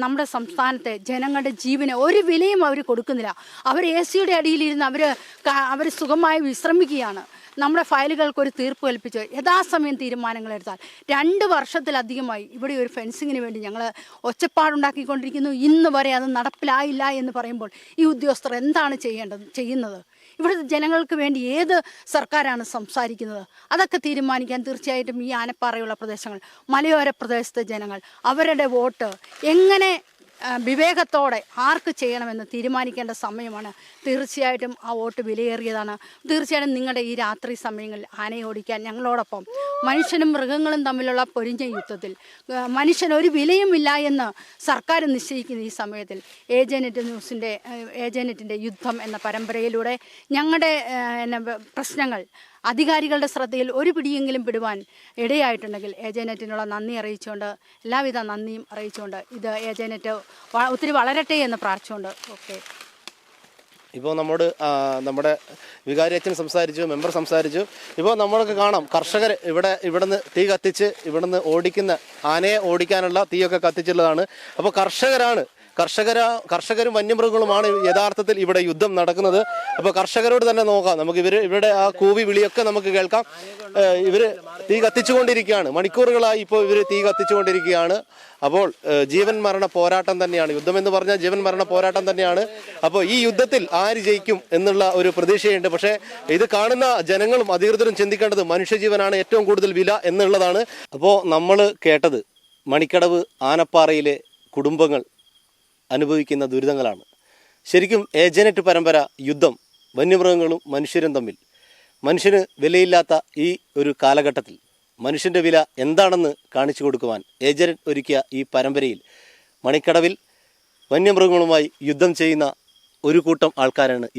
നമ്മുടെ സംസ്ഥാനത്തെ ജനങ്ങളുടെ ജീവന് ഒരു വിലയും അവർ കൊടുക്കുന്നില്ല. അവർ AC-യുടെ അടിയിലിരുന്ന് അവർ സുഖമായി വിശ്രമിക്കുകയാണ്. നമ്മുടെ ഫയലുകൾക്കൊരു തീർപ്പ് കൽപ്പിച്ച് യഥാസമയം തീരുമാനങ്ങൾ എടുത്താൽ 2 വർഷത്തിലധികമായി ഇവിടെ ഒരു ഫെൻസിങ്ങിന് വേണ്ടി ഞങ്ങൾ ഒച്ചപ്പാടുണ്ടാക്കിക്കൊണ്ടിരിക്കുന്നു. ഇന്ന് വരെ അത് നടപ്പിലായില്ല എന്ന് പറയുമ്പോൾ ഈ ഉദ്യോഗസ്ഥർ എന്താണ് ചെയ്യുന്നത്? ഇവിടുത്തെ ജനങ്ങൾക്ക് വേണ്ടി ഏത് സർക്കാരാണ് സംസാരിക്കുന്നത്? അതൊക്കെ തീരുമാനിക്കാൻ തീർച്ചയായിട്ടും ഈ ആനപ്പാറയുള്ള പ്രദേശങ്ങൾ, മലയോര പ്രദേശത്തെ ജനങ്ങൾ അവരുടെ വോട്ട് എങ്ങനെ വിവേകത്തോടെ ആർക്ക് ചെയ്യണമെന്ന് തീരുമാനിക്കേണ്ട സമയമാണ്. തീർച്ചയായിട്ടും ആ വോട്ട് വിലയേറിയതാണ്. തീർച്ചയായിട്ടും നിങ്ങളുടെ ഈ രാത്രി സമയങ്ങളിൽ ആനയെ ഓടിക്കാൻ ഞങ്ങളോടൊപ്പം, മനുഷ്യനും മൃഗങ്ങളും തമ്മിലുള്ള പൊരിഞ്ഞ യുദ്ധത്തിൽ മനുഷ്യന് ഒരു വിലയുമില്ല എന്ന് സർക്കാർ നിശ്ചയിക്കുന്ന ഈ സമയത്തിൽ ഏജനെറ്റിൻ്റെ യുദ്ധം എന്ന പരമ്പരയിലൂടെ ഞങ്ങളുടെ പ്രശ്നങ്ങൾ അധികാരികളുടെ ശ്രദ്ധയിൽ ഒരു പിടിയെങ്കിലും പെടുവാൻ ഇടയായിട്ടുണ്ടെങ്കിൽ ഏജനെറ്റിനുള്ള നന്ദി അറിയിച്ചുകൊണ്ട്, എല്ലാവിധ നന്ദിയും അറിയിച്ചുകൊണ്ട്, ഇത് ഏജനെറ്റ് ഒത്തിരി വളരട്ടെ എന്ന് പ്രാർത്ഥിച്ചുകൊണ്ട്. ഓക്കെ. ഇപ്പോൾ നമ്മുടെ വികാരി അച്ഛൻ സംസാരിച്ചു, മെമ്പർ സംസാരിച്ചു. ഇപ്പോൾ നമ്മൾക്ക് കാണാം കർഷകർ ഇവിടുന്ന് തീ കത്തിച്ച് ഇവിടുന്ന് ആനയെ ഓടിക്കാനുള്ള തീയൊക്കെ കത്തിച്ചുള്ളതാണ്. അപ്പോൾ കർഷകരും വന്യമൃഗങ്ങളുമാണ് യഥാർത്ഥത്തിൽ ഇവിടെ യുദ്ധം നടക്കുന്നത്. അപ്പോൾ കർഷകരോട് തന്നെ നോക്കാം. നമുക്ക് ഇവരുടെ ആ കൂവി വിളിയൊക്കെ നമുക്ക് കേൾക്കാം. ഇവർ തീ കത്തിച്ചുകൊണ്ടിരിക്കുകയാണ്. മണിക്കൂറുകളായി ഇപ്പോൾ ഇവർ തീ കത്തിച്ചുകൊണ്ടിരിക്കുകയാണ്. അപ്പോൾ ജീവൻ മരണ പോരാട്ടം തന്നെയാണ്. യുദ്ധം എന്ന് പറഞ്ഞാൽ ജീവൻ മരണ പോരാട്ടം തന്നെയാണ്. അപ്പോൾ ഈ യുദ്ധത്തിൽ ആര് ജയിക്കും എന്നുള്ള ഒരു പ്രതീക്ഷയുണ്ട്. പക്ഷേ ഇത് കാണുന്ന ജനങ്ങളും അധികൃതരും ചിന്തിക്കേണ്ടത് മനുഷ്യജീവനാണ് ഏറ്റവും കൂടുതൽ വില എന്നുള്ളതാണ്. അപ്പോൾ നമ്മൾ കേട്ടത് മണിക്കടവ് ആനപ്പാറയിലെ കുടുംബങ്ങൾ അനുഭവിക്കുന്ന ദുരിതങ്ങളാണ്. ശരിക്കും ഏജനെറ്റ് പരമ്പര യുദ്ധം, വന്യമൃഗങ്ങളും മനുഷ്യരും തമ്മിൽ, മനുഷ്യന് വിലയില്ലാത്ത ഈ ഒരു കാലഘട്ടത്തിൽ മനുഷ്യൻ്റെ വില എന്താണെന്ന് കാണിച്ചു കൊടുക്കുവാൻ ഏജനെറ്റ് ഒരുക്കിയ ഈ പരമ്പരയിൽ മണിക്കടവിൽ വന്യമൃഗങ്ങളുമായി യുദ്ധം ചെയ്യുന്ന ഒരു കൂട്ടം ആൾക്കാരാണ്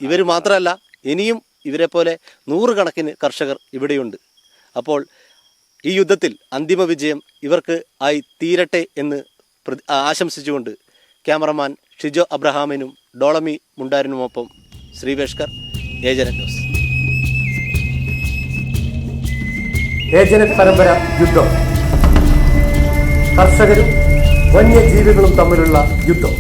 ഇവർ മാത്രമല്ല, ഇനിയും ഇവരെ പോലെ 100 കണക്കിന് കർഷകർ ഇവിടെയുണ്ട്. അപ്പോൾ ഈ യുദ്ധത്തിൽ അന്തിമ വിജയം ഇവർക്ക് ആയി തീരട്ടെ എന്ന് ആശംസിച്ചുകൊണ്ട് ക്യാമറമാൻ ഷിജോ അബ്രഹാമിനും ഡോളമി മുണ്ടാരിനുമൊപ്പം ശ്രീവേഷ്കർ, ഏജനെറ്റ് ന്യൂസ്. ഏജനെറ്റ് പരമ്പര യുദ്ധം, കർഷകരും വന്യജീവികളും തമ്മിലുള്ള യുദ്ധം.